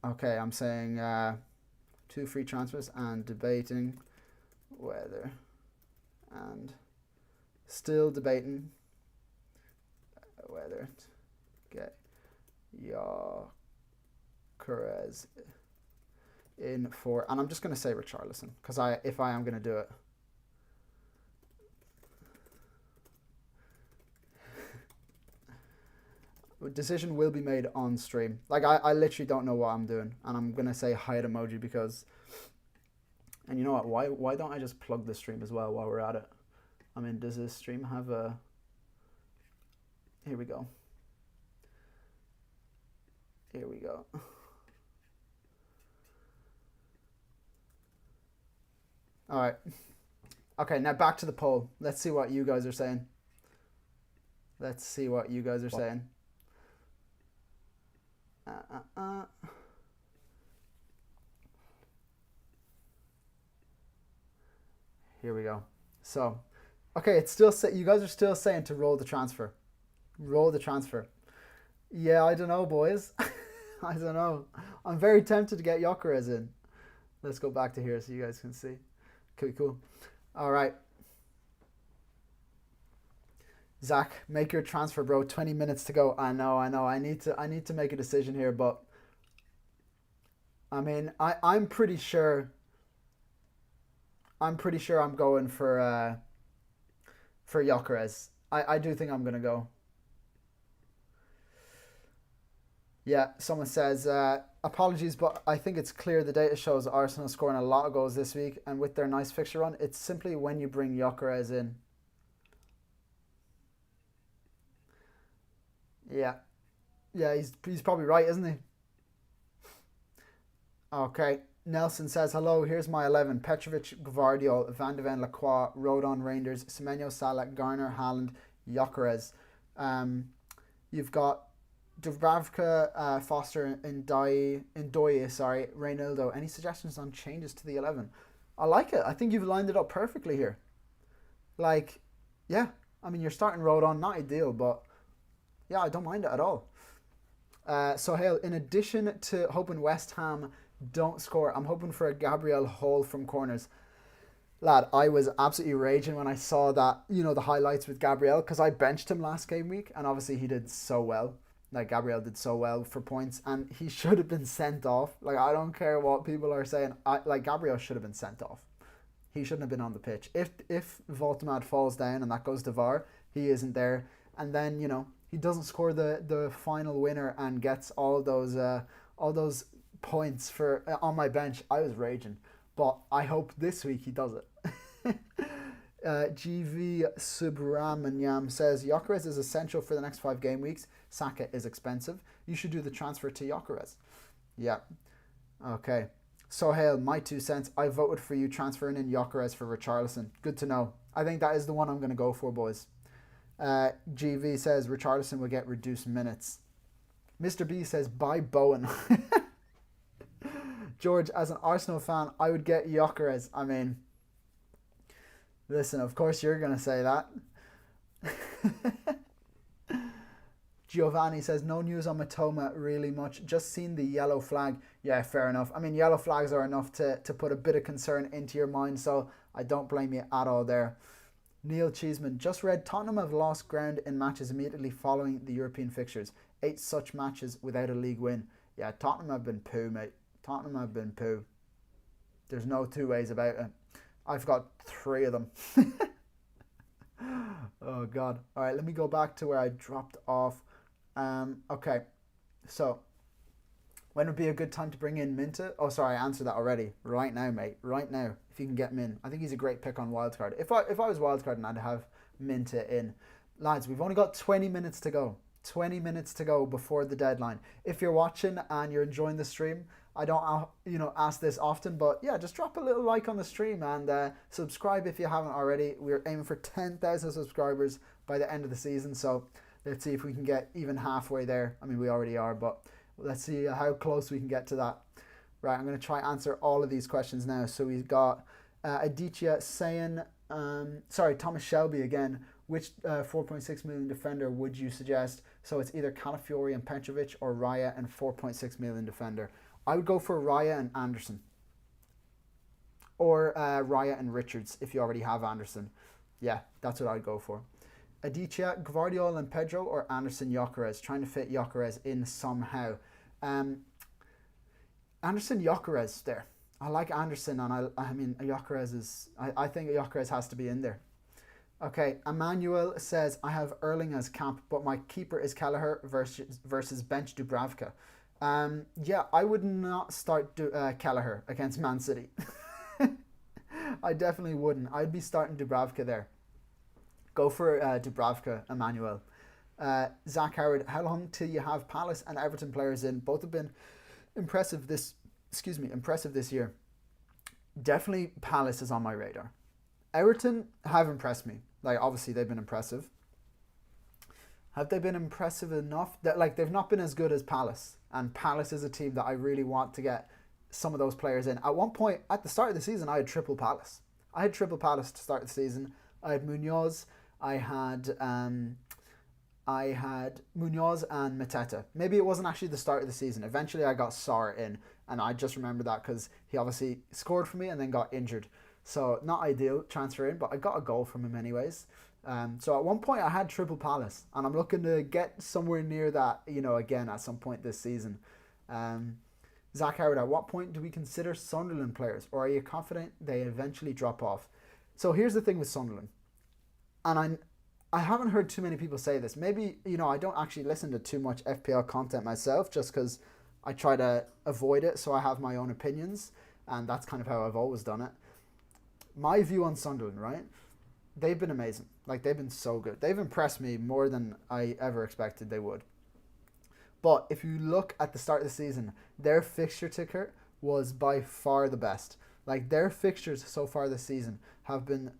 Okay, I'm saying 2 free transfers and debating whether and Still debating whether to get Gyökeres in for, and I'm just going to say Richarlison because if I am going to do it. Decision will be made on stream. Like I literally don't know what I'm doing, and I'm going to say hide emoji because, and you know what, why don't I just plug the stream as well while we're at it? I mean, does this stream have a, here we go. Here we go. All right. Okay, now back to the poll. Let's see what you guys are saying. Let's see what you guys are saying. Here we go. So, okay, it's still you guys are still saying to roll the transfer. Roll the transfer. Yeah, I don't know, boys. I don't know. I'm very tempted to get Gyökeres in. Let's go back to here so you guys can see. Okay, cool. All right. Zach, make your transfer, bro. 20 minutes to go. I know. I need to make a decision here, but I mean, I'm pretty sure I'm going for Gyökeres. I do think I'm gonna go. Yeah, someone says, apologies, but I think it's clear the data shows Arsenal scoring a lot of goals this week, and with their nice fixture run, it's simply when you bring Gyökeres in. Yeah. Yeah, he's probably right, isn't he? Okay. Nelson says, hello, here's my 11. Petrovic, Gvardiol, Van de Ven, Lacroix, Rodon, Reinders, Semenyo, Salah, Garner, Haaland, Gyökeres. You've got Dubravka, Foster, Ndoye, Reynaldo. Any suggestions on changes to the 11? I like it. I think you've lined it up perfectly here. Like, yeah. I mean, you're starting Rodon, not ideal, but yeah, I don't mind it at all. So, Hale, in addition to hoping West Ham don't score, I'm hoping for a Gabriel Hall from corners. Lad, I was absolutely raging when I saw that, the highlights with Gabriel, because I benched him last game week, and obviously he did so well. Like, Gabriel did so well for points, and he should have been sent off. Like, I don't care what people are saying. Gabriel should have been sent off. He shouldn't have been on the pitch. If Voltemad falls down and that goes to VAR, he isn't there. And then, he doesn't score the final winner and gets all those points for on my bench. I was raging, but I hope this week he does it. GV Subramanyam says Gyökeres is essential for the next 5 game weeks. Saka is expensive. You should do the transfer to Gyökeres. Yeah. Okay. So Hale, my 2 cents. I voted for you transferring in Gyökeres for Richarlison. Good to know. I think that is the one I'm going to go for, boys. GV says Richarlison will get reduced minutes. Mr. B says buy Bowen. George, as an Arsenal fan, I would get Gyökeres. I mean, listen, of course you're going to say that. Giovanni says, no news on Matoma really much. Just seen the yellow flag. Yeah, fair enough. I mean, yellow flags are enough to put a bit of concern into your mind, so I don't blame you at all there. Neil Cheeseman, just read Tottenham have lost ground in matches immediately following the European fixtures. 8 such matches without a league win. Yeah, Tottenham have been poo, mate. Tottenham have been poo. There's no 2 ways about it. I've got 3 of them. Oh, God. All right, let me go back to where I dropped off. Okay, so when would be a good time to bring in Minta? Oh, sorry, I answered that already. Right now, mate. Right now, if you can get him in. I think he's a great pick on Wildcard. If I was Wildcard, I'd have Minta in. Lads, we've only got 20 minutes to go. 20 minutes to go before the deadline. If you're watching and you're enjoying the stream, I don't ask this often, but yeah, just drop a little like on the stream and subscribe if you haven't already. We're aiming for 10,000 subscribers by the end of the season, so let's see if we can get even halfway there. I mean, we already are, but let's see how close we can get to that. Right, I'm going to try answer all of these questions now. So we've got Aditya saying, Thomas Shelby again. Which 4.6 million defender would you suggest? So it's either Calafiori and Petrovic or Raya and 4.6 million defender. I would go for Raya and Anderson. Or Raya and Richards if you already have Anderson. Yeah, that's what I'd go for. Adichia, Gvardiol and Pedro, or Anderson Gyökeres? Trying to fit Gyökeres in somehow. Um, Anderson Gyökeres there. I like Anderson, and I mean Gyökeres is. I think Gyökeres has to be in there. Okay, Emmanuel says I have Erling as camp, but my keeper is Gallagher versus bench Dubravka. Yeah, I would not start Gallagher against Man City. I definitely wouldn't. I'd be starting Dubravka there. Go for Dubravka, Emmanuel. Zach Howard, how long till you have Palace and Everton players in? Both have been impressive this. Impressive this year. Definitely Palace is on my radar. Everton have impressed me. Like obviously they've been impressive. Have they been impressive enough? That like they've not been as good as Palace, and Palace is a team that I really want to get some of those players in. At one point at the start of the season, I had triple Palace. I had triple Palace to start the season. I had Munoz. I had Munoz and Mateta. Maybe it wasn't actually the start of the season. Eventually, I got Sarr in, and I just remember that because he obviously scored for me and then got injured. So not ideal transfer in, but I got a goal from him anyways. So at one point I had triple Palace, and I'm looking to get somewhere near that, again at some point this season. Zach Howard, at what point do we consider Sunderland players, or are you confident they eventually drop off? So here's the thing with Sunderland, and I haven't heard too many people say this. Maybe, I don't actually listen to too much FPL content myself just because I try to avoid it, so I have my own opinions, and that's kind of how I've always done it. My view on Sunderland, right? They've been amazing. Like, they've been so good. They've impressed me more than I ever expected they would. But if you look at the start of the season, their fixture ticker was by far the best. Like, their fixtures so far this season have been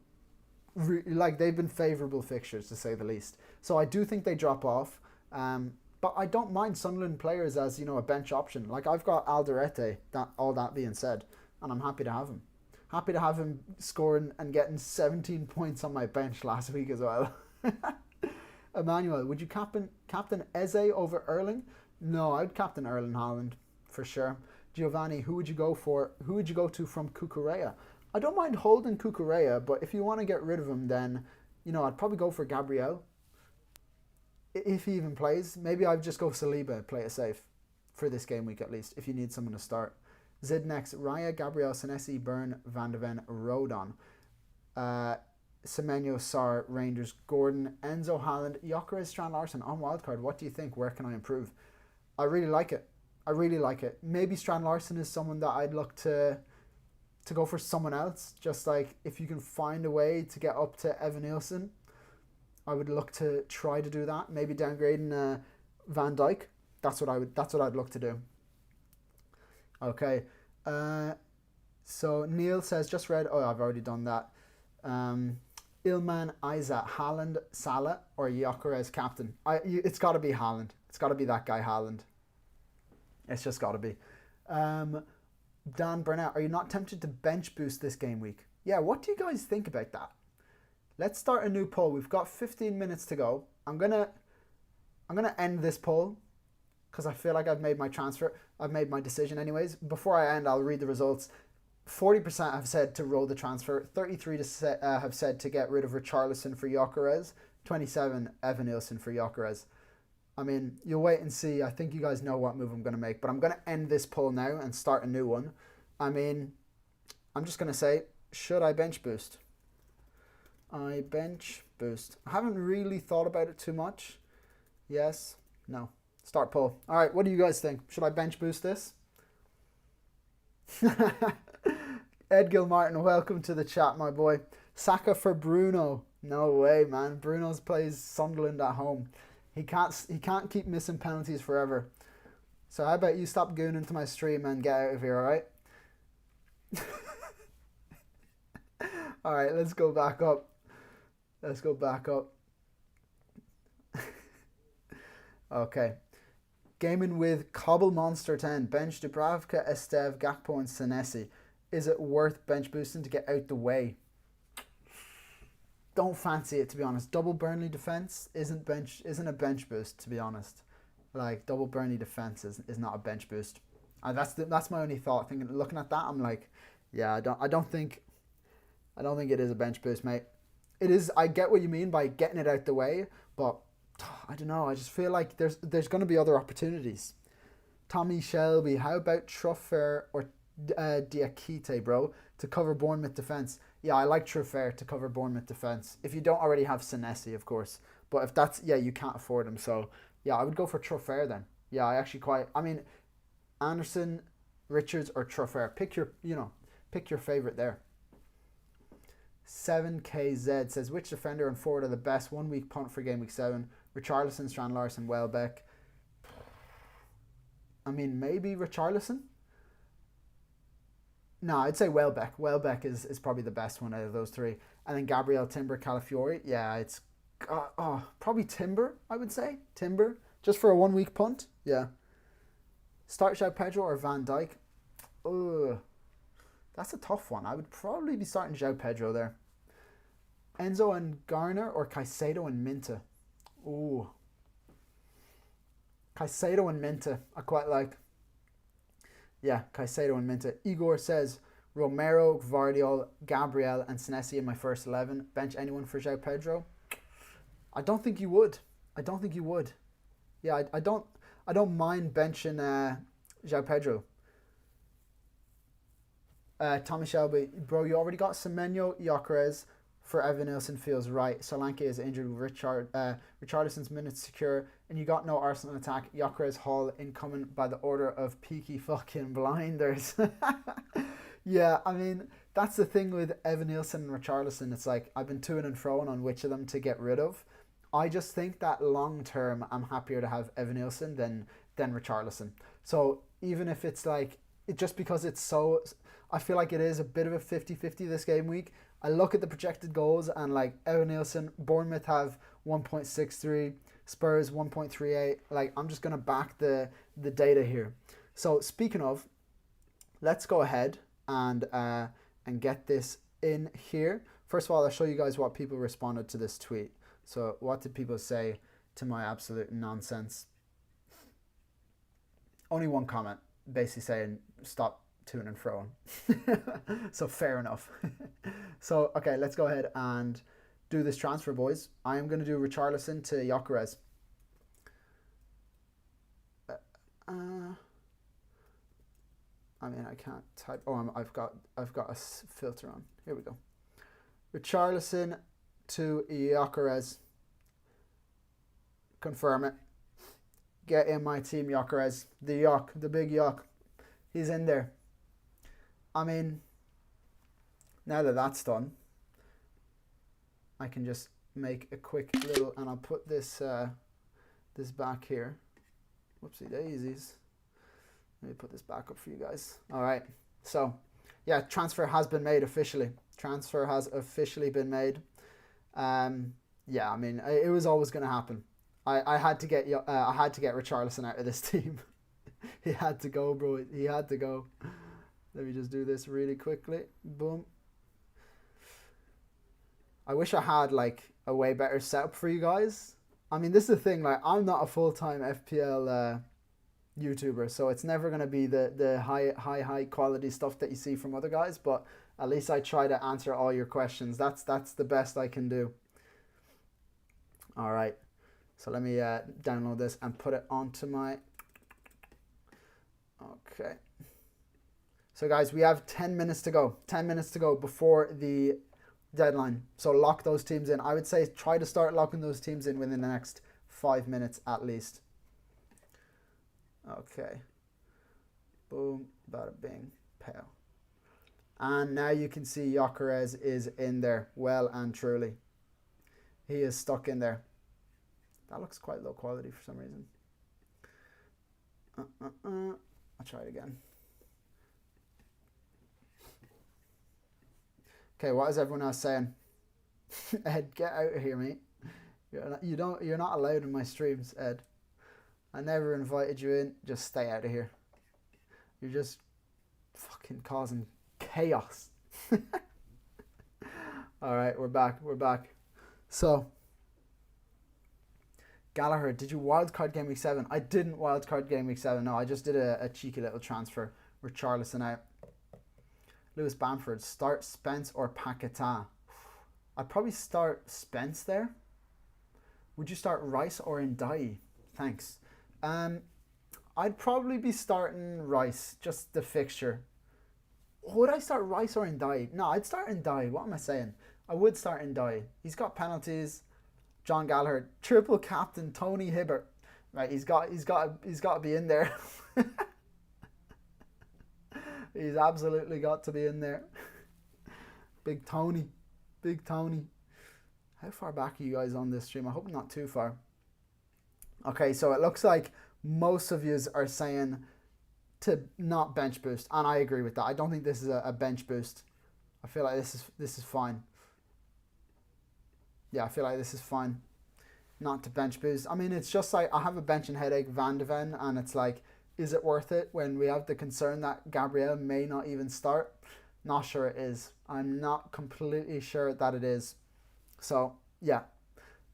they've been favourable fixtures, to say the least. So I do think they drop off. But I don't mind Sunderland players as, a bench option. Like, I've got Alderete, all that being said, and I'm happy to have him. Happy to have him scoring and getting 17 points on my bench last week as well. Emmanuel, would you captain Eze over Erling? No, I'd captain Erling Haaland for sure. Giovanni, who would you go for? Who would you go to from Cucurella? I don't mind holding Cucurella, but if you want to get rid of him, then I'd probably go for Gabriel. If he even plays, maybe I'd just go Saliba, play it safe for this game week at least. If you need someone to start. Zid next, Raya, Gabriel, Senesi, Byrne, Van de Ven, Rodon, Semenyo, Sarr, Rangers, Gordon, Enzo, Haaland, Gyökeres, Strand Larson on Wildcard. What do you think? Where can I improve? I really like it. Maybe Strand Larson is someone that I'd look to go for someone else. Just like if you can find a way to get up to Evan Nielsen, I would look to try to do that. Maybe downgrading Van Dijk. That's what I'd look to do. Okay, so Neil says, just read, I've already done that. Ilman, Isa, Haaland, Salah, or Gyökeres captain? It's got to be Haaland. It's got to be that guy Haaland. It's just got to be. Dan Burnett, are you not tempted to bench boost this game week? Yeah, what do you guys think about that? Let's start a new poll. We've got 15 minutes to go. I'm gonna end this poll because I feel like I've made my transfer. I've made my decision anyways. Before I end, I'll read the results. 40% have said to roll the transfer. 33% have said to get rid of Richarlison for Gyökeres. 27 Evan Nielsen for Gyökeres. I mean, you'll wait and see. I think you guys know what move I'm going to make, but I'm going to end this poll now and start a new one. I mean, I'm just going to say, should I bench boost? I bench boost. I haven't really thought about it too much. Yes, no. Start poll. All right, what do you guys think? Should I bench boost this? Ed Gilmartin, welcome to the chat, my boy. Saka for Bruno. No way, man. Bruno's plays Sunderland at home. He can't keep missing penalties forever. So how about you stop gooning into my stream and get out of here, alright? Alright, let's go back up. Okay. Gaming with Cobble Monster 10. Bench Dubravka, Estev, Gakpo and Senesi. Is it worth bench boosting to get out the way? Don't fancy it, to be honest. Double Burnley defense isn't a bench boost, to be honest. Like, double Burnley defense is not a bench boost. That's my only thought. Looking at that, I'm like, yeah, I don't think it is a bench boost, mate. it is. I get what you mean by getting it out the way, but I don't know. I just feel like there's going to be other opportunities. Tommy Shelby, how about Truffer or Diakite, bro, to cover Bournemouth defence? Yeah, I like Truffer to cover Bournemouth defence. If you don't already have Senesi, of course. But if that's, yeah, you can't afford him. So, yeah, I would go for Truffer then. Yeah, I actually quite, I mean, Anderson, Richards, or Truffer. Pick your favourite there. 7KZ says, which defender and forward are the best 1 week punt for game week 7? Richarlison, Strand Larson, Welbeck. I mean, maybe Richarlison? No, I'd say Welbeck. Welbeck is probably the best one out of those three. And then Gabriel, Timber, Calafiori. Yeah, it's probably Timber, I would say. Timber. Just for a 1 week punt. Yeah. Start João Pedro or Van Dijk? Ugh. That's a tough one. I would probably be starting João Pedro there. Enzo and Garner or Caicedo and Minta? Ooh. Caicedo and Minta, I quite like. Yeah, Caicedo and Minta. Igor says, Romero, Gvardiol, Gabriel and Senesi in my first 11. Bench anyone for João Pedro? I don't think you would. Yeah, I don't mind benching João Pedro. Tommy Shelby, bro, you already got Semenyo, Gyökeres for Evan Nilsson feels right. Solanke is injured. Richarlison's minutes secure, and you got no Arsenal attack. Gyökeres, Hall incoming by the order of Peaky fucking blinders. Yeah, I mean that's the thing with Evan Nilsson and Richarlison. It's like I've been to and fro on which of them to get rid of. I just think that long term, I'm happier to have Evan Nilsson than Richarlison. So even if it's like just because it's so. I feel like it is a bit of a 50-50 this game week. I look at the projected goals and like Evan Nilsson, Bournemouth have 1.63, Spurs 1.38. Like I'm just gonna back the data here. So speaking of, let's go ahead and get this in here. First of all, I'll show you guys what people responded to this tweet. So what did people say to my absolute nonsense? Only one comment, basically saying stop to and fro. So fair enough. So okay, let's go ahead and do this transfer, boys. I am going to do Richarlison to Gyökeres. I mean, I can't type. Oh, I've got a filter on. Here we go. Richarlison to Gyökeres. Confirm it. Get in my team, Gyökeres. The big Gyök. He's in there. I mean, now that that's done, I can just make a quick little, and I'll put this this back here. Whoopsie daisies. Let me put this back up for you guys. All right. So, yeah, transfer has been made officially. Transfer has officially been made. Yeah, I mean, it was always going to happen. I had to get Richarlison out of this team. He had to go, bro. He had to go. Let me just do this really quickly. Boom. I wish I had like a way better setup for you guys. I mean, this is the thing. Like, I'm not a full-time FPL YouTuber, so it's never gonna be the high quality stuff that you see from other guys. But at least I try to answer all your questions. That's the best I can do. All right. So let me download this and put it onto my. Okay. So guys, we have 10 minutes to go. 10 minutes to go before the deadline. So lock those teams in. I would say try to start locking those teams in within the next 5 minutes at least. Okay. Boom, bada bing, pow. And now you can see Gyökeres is in there, well and truly. He is stuck in there. That looks quite low quality for some reason. I'll try it again. Okay, what is everyone else saying? Ed, get out of here, mate. You're not allowed in my streams, Ed. I never invited you in. Just stay out of here. You're just fucking causing chaos. All right, we're back. So, Gallagher, did you wildcard game week 7? I didn't wildcard game week 7. No, I just did a cheeky little transfer with Richarlison out. Lewis Bamford, start Spence or Paquetá. I'd probably start Spence there. Would you start Rice or Ndiaye? Thanks. Um, I'd probably be starting Rice, just the fixture. Would I start Rice or Ndiaye? No, I'd start Ndiaye. What am I saying? I would start Ndiaye. He's got penalties. John Gallagher, triple captain Tony Hibbert. Right, he's got to be in there. He's absolutely got to be in there. Big Tony. Big Tony. How far back are you guys on this stream? I hope not too far. Okay, so it looks like most of you are saying to not bench boost, and I agree with that. I don't think this is a bench boost. I feel like this is fine. Yeah, I feel like this is fine. Not to bench boost. I mean, it's just like I have a benching headache, Van de Ven, and it's like, is it worth it when we have the concern that Gabriel may not even start? Not sure it is. I'm not completely sure that it is. So yeah,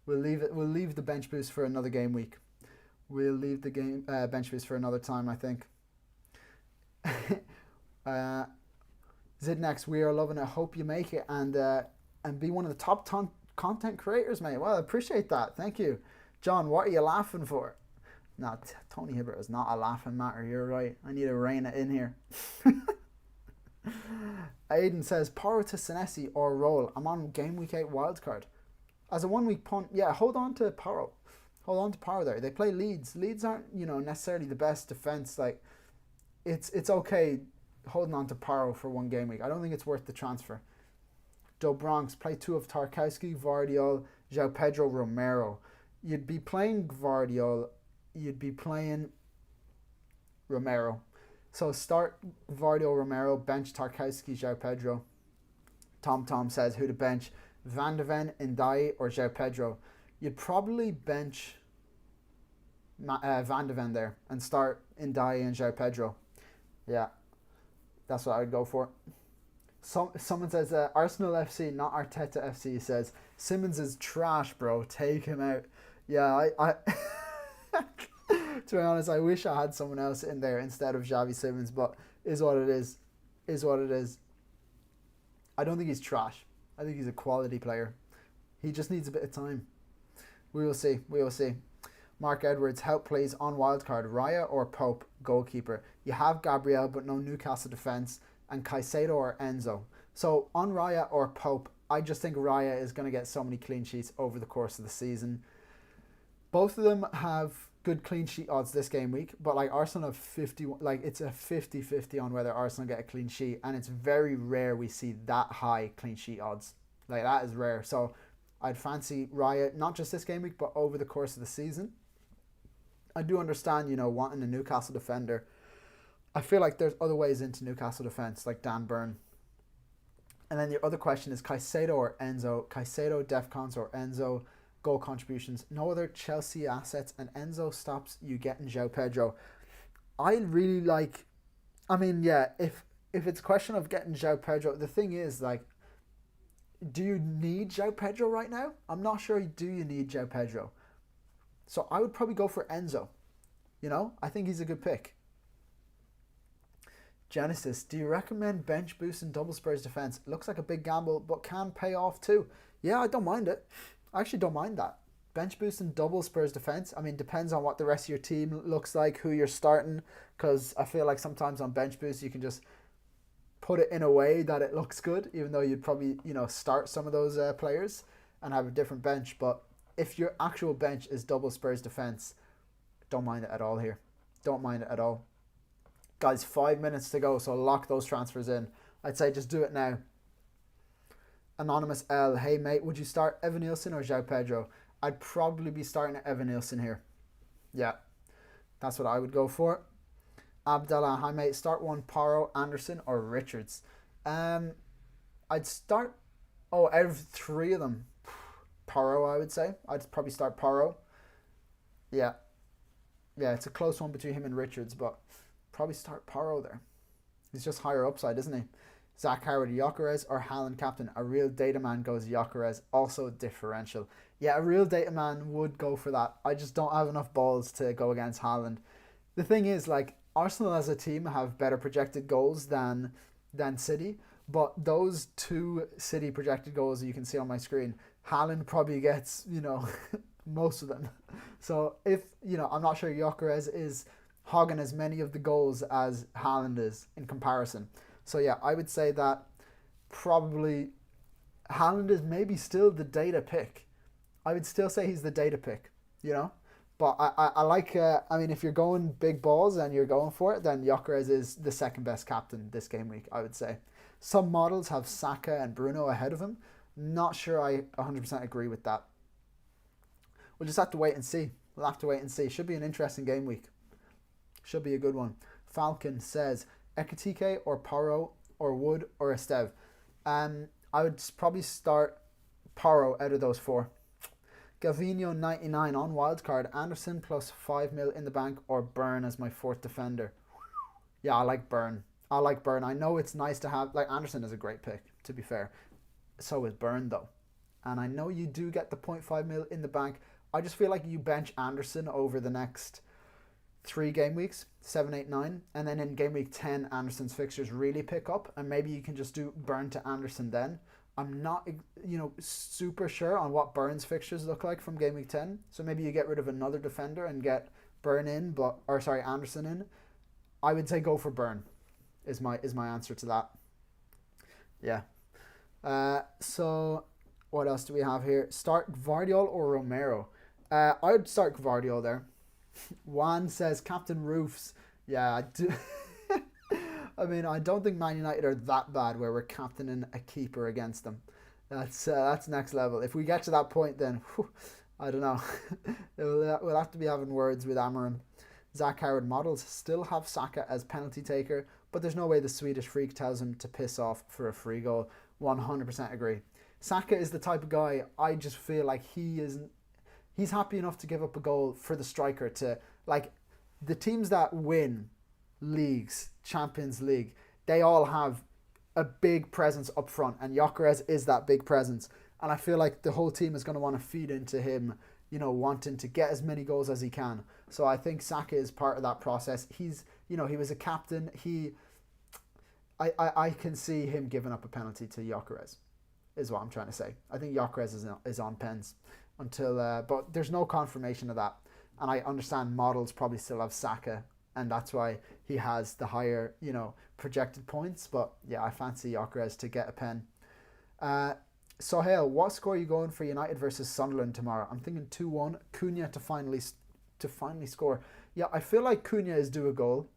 we'll leave it. We'll leave the bench boost for another game week. We'll leave the bench boost for another time, I think. Zid next, we are loving it. Hope you make it and be one of the top content creators, mate. Well, I appreciate that. Thank you, John. What are you laughing for? No, Tony Hibbert is not a laughing matter. You're right. I need to rein it in here. Aiden says Porro to Senesi or roll. I'm on game week 8 wildcard. As a 1 week punt, yeah, hold on to Porro. Hold on to Porro there. They play Leeds. Leeds aren't, necessarily the best defense. Like, it's okay holding on to Porro for 1 game week. I don't think it's worth the transfer. Do Bronx, play 2 of Tarkowski, Vardiol, João Pedro, Romero. You'd be playing Vardiol. You'd be playing Romero. So start Vardiol, Romero, bench Tarkowski, João Pedro. Tom says who to bench, Van de Ven, Ndiaye, or João Pedro. You'd probably bench Van de Ven there and start Ndiaye and João Pedro. Yeah, that's what I would go for. Someone says Arsenal FC, not Arteta FC. Says Simmons is trash, bro. Take him out. Yeah, I to be honest, I wish I had someone else in there instead of Xavi Simmons, but is what it is. Is what it is. I don't think he's trash. I think he's a quality player. He just needs a bit of time. We will see. We will see. Mark Edwards, help plays on wildcard. Raya or Pope, goalkeeper. You have Gabriel, but no Newcastle defence. And Caicedo or Enzo. So on Raya or Pope, I just think Raya is going to get so many clean sheets over the course of the season. Both of them have good clean sheet odds this game week, but like Arsenal have 50, like it's a 50-50 on whether Arsenal get a clean sheet, and it's very rare we see that high clean sheet odds. Like, that is rare. So I'd fancy Raya, not just this game week, but over the course of the season. I do understand, wanting a Newcastle defender. I feel like there's other ways into Newcastle defence, like Dan Burn. And then the other question is Caicedo or Enzo. Caicedo, Defcons or Enzo, goal contributions. No other Chelsea assets, and Enzo stops you getting João Pedro. I really like, if it's a question of getting João Pedro, the thing is, like, do you need João Pedro right now? I'm not sure, do you need João Pedro? So I would probably go for Enzo. I think he's a good pick. Genesis, do you recommend bench boost and double Spurs defence? Looks like a big gamble, but can pay off too. Yeah, I don't mind it. I actually don't mind that. Bench boost and double Spurs defence. Depends on what the rest of your team looks like, who you're starting, because I feel like sometimes on bench boost you can just put it in a way that it looks good, even though you'd probably, start some of those players and have a different bench. But if your actual bench is double Spurs defence, don't mind it at all here. Don't mind it at all. Guys, 5 minutes to go, so lock those transfers in. I'd say just do it now. Anonymous L, hey mate, would you start Evan Nielsen or João Pedro? I'd probably be starting Evan Nielsen here. Yeah, that's what I would go for. Abdallah, hi mate, start one Porro, Anderson or Richards. I'd start, out of 3 of them, Porro, I would say. I'd probably start Porro. Yeah, it's a close one between him and Richards, but probably start Porro there. He's just higher upside, isn't he? Zach Howard, Gyökeres or Haaland captain? A real data man goes Gyökeres, also differential. Yeah, a real data man would go for that. I just don't have enough balls to go against Haaland. The thing is, like, Arsenal as a team have better projected goals than City, But those two City projected goals you can see on my screen, Haaland probably gets, most of them. So if, I'm not sure Gyökeres is hogging as many of the goals as Haaland is in comparison. So yeah, I would say that probably Haaland is maybe still the data pick. I would still say he's the data pick, But I like, if you're going big balls and you're going for it, then Gyökeres is the second best captain this game week, I would say. Some models have Saka and Bruno ahead of him. Not sure I 100% agree with that. We'll just have to wait and see. Should be an interesting game week. Should be a good one. Falcon says, Ekitike or Porro or Wood or Esteve. I would probably start Porro out of those four. Gavinho 99 on Wildcard. Anderson plus 5 mil in the bank or Burn as my fourth defender. Yeah, I like Burn. I know it's nice to have, Anderson is a great pick, to be fair. So is Burn, though. And I know you do get the 0.5 mil in the bank. I just feel like you bench Anderson over the next 3 game weeks, 7, 8, 9. And then in game week 10, Anderson's fixtures really pick up. And maybe you can just do Burn to Anderson then. I'm not, super sure on what Burn's fixtures look like from game week 10. So maybe you get rid of another defender and get Anderson in. I would say go for Burn. Is my answer to that. Yeah. So what else do we have here? Start Gvardiol or Romero? I would start Gvardiol there. Juan says Captain Roofs. Yeah, I do. I don't think Man United are that bad where we're captaining a keeper against them. That's next level. If we get to that point, then I don't know. We'll have to be having words with Amarim. Zach Howard models still have Saka as penalty taker, but there's no way the Swedish freak tells him to piss off for a free goal. 100% agree. Saka is the type of guy I just feel like he's happy enough to give up a goal for the striker to, the teams that win leagues, Champions League, they all have a big presence up front, and Gyökeres is that big presence. And I feel like the whole team is going to want to feed into him, wanting to get as many goals as he can. So I think Saka is part of that process. He's, he was a captain. I can see him giving up a penalty to Gyökeres, is what I'm trying to say. I think Gyökeres is on pens until, but there's no confirmation of that. And I understand models probably still have Saka, and that's why he has the higher, projected points. But yeah, I fancy Gyökeres to get a pen. Sohail, what score are you going for United versus Sunderland tomorrow? I'm thinking 2-1. Cunha to finally score. Yeah, I feel like Cunha is due a goal.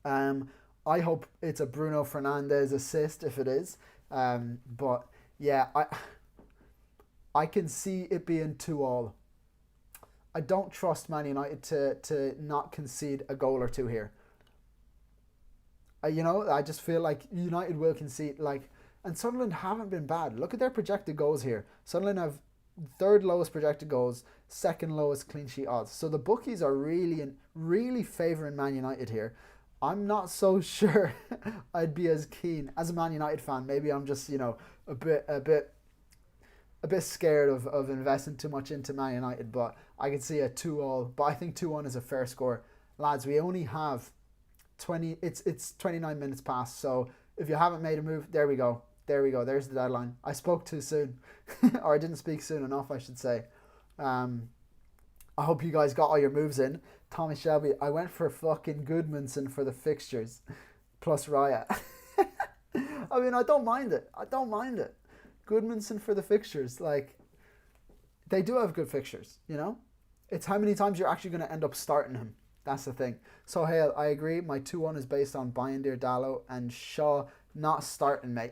I hope it's a Bruno Fernandes assist if it is. But yeah, I can see it being 2-2. I don't trust Man United to not concede a goal or two here. I just feel like United will concede. And Sunderland haven't been bad. Look at their projected goals here. Sunderland have third lowest projected goals, second lowest clean sheet odds. So the bookies are really favouring Man United here. I'm not so sure I'd be as keen as a Man United fan. Maybe I'm just a bit scared of investing too much into Man United. But I could see a 2-2. But I think 2-1 is a fair score, lads. We only have 20. It's 29 minutes past. So if you haven't made a move, there we go. There's the deadline. I spoke too soon, or I didn't speak soon enough, I should say. I hope you guys got all your moves in. Tommy Shelby, I went for fucking Goodmanson for the fixtures, plus Raya. I don't mind it. Goodmanson for the fixtures, they do have good fixtures. It's how many times you're actually going to end up starting him. That's the thing. So, Hale, I agree. My 2-1 is based on Bayindir, Dallo, and Shaw not starting, mate.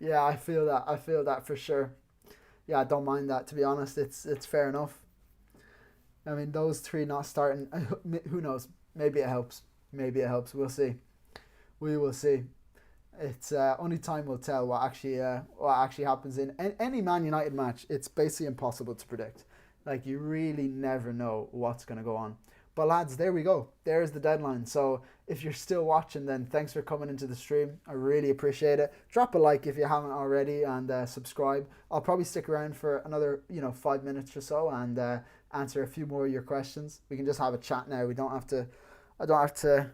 Yeah, I feel that for sure. Yeah, I don't mind that, to be honest. It's fair enough. Those three not starting, who knows? Maybe it helps. We'll see. We will see. It's only time will tell what actually happens in any Man United match. It's basically impossible to predict. You really never know what's going to go on. But lads, there we go. There's the deadline. So if you're still watching, then thanks for coming into the stream. I really appreciate it. Drop a like if you haven't already, and subscribe. I'll probably stick around for another 5 minutes or so and answer a few more of your questions. We can just have a chat now. I don't have to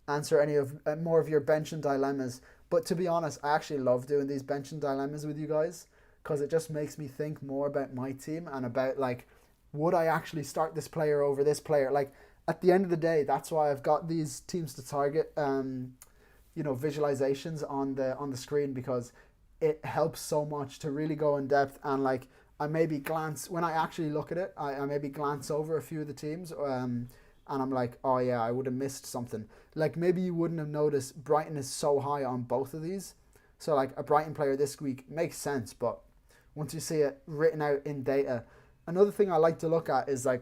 answer any of more of your bench and dilemmas. But to be honest, I actually love doing these benching dilemmas with you guys because it just makes me think more about my team and about like, would I actually start this player over this player? Like at the end of the day, that's why I've got these teams to target, visualizations on the screen because it helps so much to really go in depth and like I maybe glance when I actually look at it. I maybe glance over a few of the teams, and I'm like, oh yeah, I would have missed something. Like maybe you wouldn't have noticed Brighton is so high on both of these. So like a Brighton player this week makes sense, but once you see it written out in data, another thing I like to look at is like,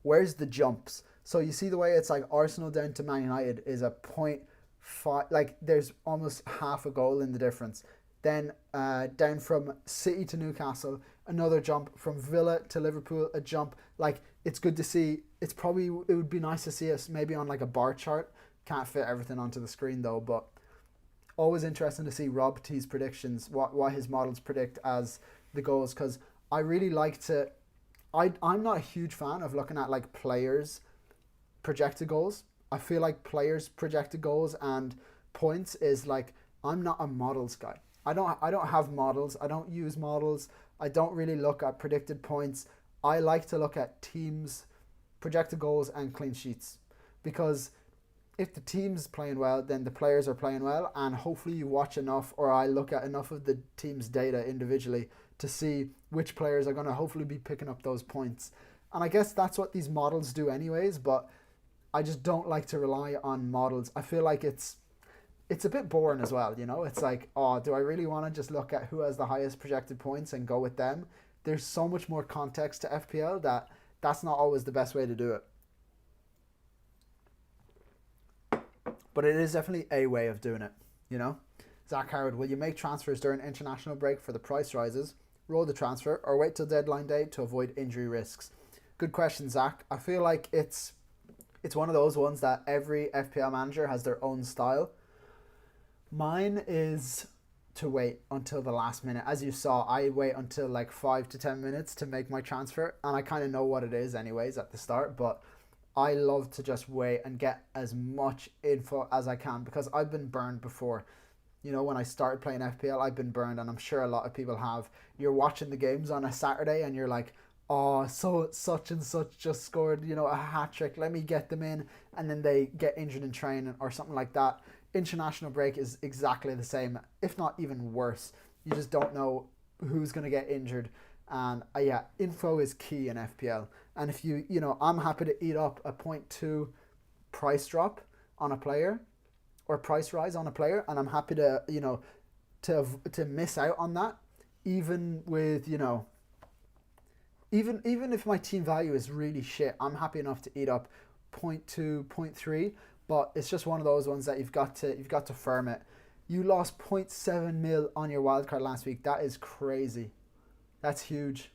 where's the jumps? So you see the way it's like Arsenal down to Man United is a 0.5, like there's almost half a goal in the difference. Then down from City to Newcastle, another jump. From Villa to Liverpool, a jump. Like it's good to see. It would be nice to see us maybe on like a bar chart. Can't fit everything onto the screen though, but always interesting to see Rob T's predictions, what his models predict as the goals, because I really like to. I'm not a huge fan of looking at like players' projected goals. I feel like players' projected goals and points is like I'm not a models guy. I don't have models. I don't use models. I don't really look at predicted points. I like to look at teams, projected goals and clean sheets, because if the team's playing well, then the players are playing well, and hopefully you watch enough, or I look at enough of the team's data individually to see which players are going to hopefully be picking up those points. And I guess that's what these models do anyways, but I just don't like to rely on models. I feel like it's a bit boring as well, you know? It's like, oh, do I really want to just look at who has the highest projected points and go with them? There's so much more context to FPL that's not always the best way to do it. But it is definitely a way of doing it, you know? Zach Howard, will you make transfers during international break for the price rises, roll the transfer, or wait till deadline day to avoid injury risks? Good question, Zach. I feel like it's one of those ones that every FPL manager has their own style. Mine is to wait until the last minute. As you saw, I wait until like 5 to 10 minutes to make my transfer, and I kind of know what it is anyways at the start, but I love to just wait and get as much info as I can because I've been burned before. You know, when I started playing FPL, I've been burned, and I'm sure a lot of people have. You're watching the games on a Saturday and you're like, oh, so such and such just scored, a hat trick. Let me get them in, and then they get injured in training or something like that. International break is exactly the same, if not even worse. You just don't know who's going to get injured. And yeah, info is key in FPL. And if I'm happy to eat up a 0.2 price drop on a player or price rise on a player, and I'm happy to, to miss out on that, even with, even if my team value is really shit, I'm happy enough to eat up 0.2, 0.3. But it's just one of those ones that you've got to firm it. You lost 0.7 mil on your wildcard last week. That is crazy. That's huge.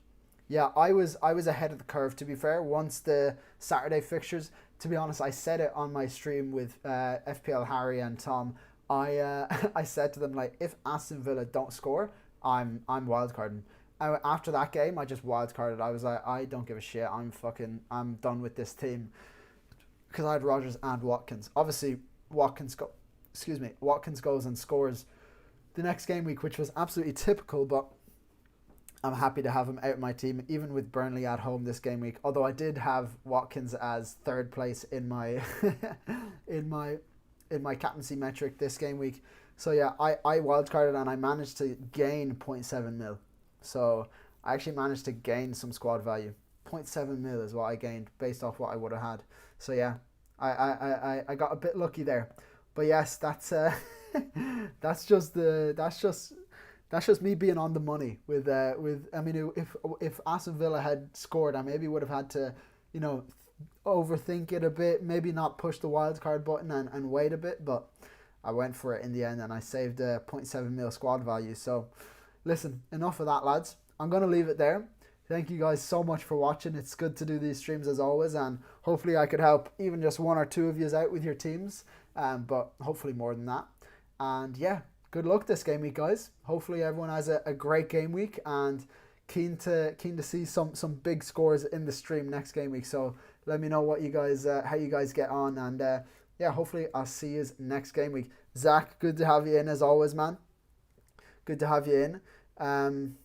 Yeah, I was ahead of the curve, to be fair. Once the Saturday fixtures, to be honest, I said it on my stream with FPL Harry and Tom. I said to them, like, if Aston Villa don't score, I'm wildcarding. After that game, I just wildcarded. I was like, I don't give a shit. I'm done with this team. Because I had Rodgers and Watkins. Obviously, Watkins goes and scores the next game week, which was absolutely typical, but I'm happy to have him out of my team, even with Burnley at home this game week. Although I did have Watkins as third place in my in my captaincy metric this game week. So yeah, I wildcarded and I managed to gain 0.7 mil. So I actually managed to gain some squad value. 0.7 mil is what I gained based off what I would have had. So yeah, I got a bit lucky there. But yes, that's that's just me being on the money with I mean, if Aston Villa had scored, I maybe would have had to, overthink it a bit, maybe not push the wildcard button and wait a bit, but I went for it in the end and I saved a 0.7 mil squad value. So listen, enough of that, lads. I'm going to leave it there. Thank you guys so much for watching. It's good to do these streams as always, and hopefully I could help even just one or two of you out with your teams, but hopefully more than that. And yeah, good luck this game week, guys. Hopefully everyone has a great game week, and keen to see some big scores in the stream next game week. So let me know what you guys how you guys get on, and yeah, hopefully I'll see you next game week. Zach, good to have you in as always, man. Good to have you in.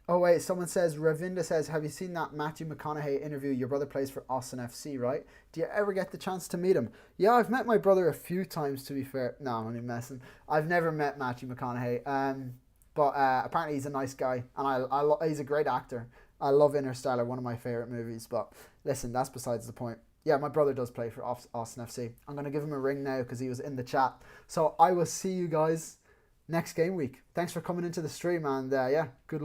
Oh wait, someone says, Ravinda says, have you seen that Matthew McConaughey interview? Your brother plays for Austin FC, right? Do you ever get the chance to meet him? Yeah, I've met my brother a few times, to be fair. No, I'm only messing. I've never met Matthew McConaughey. But apparently he's a nice guy, and he's a great actor. I love Interstellar, one of my favorite movies. But listen, that's besides the point. Yeah, my brother does play for Austin FC. I'm gonna give him a ring now because he was in the chat. So I will see you guys next game week. Thanks for coming into the stream, and yeah, good luck.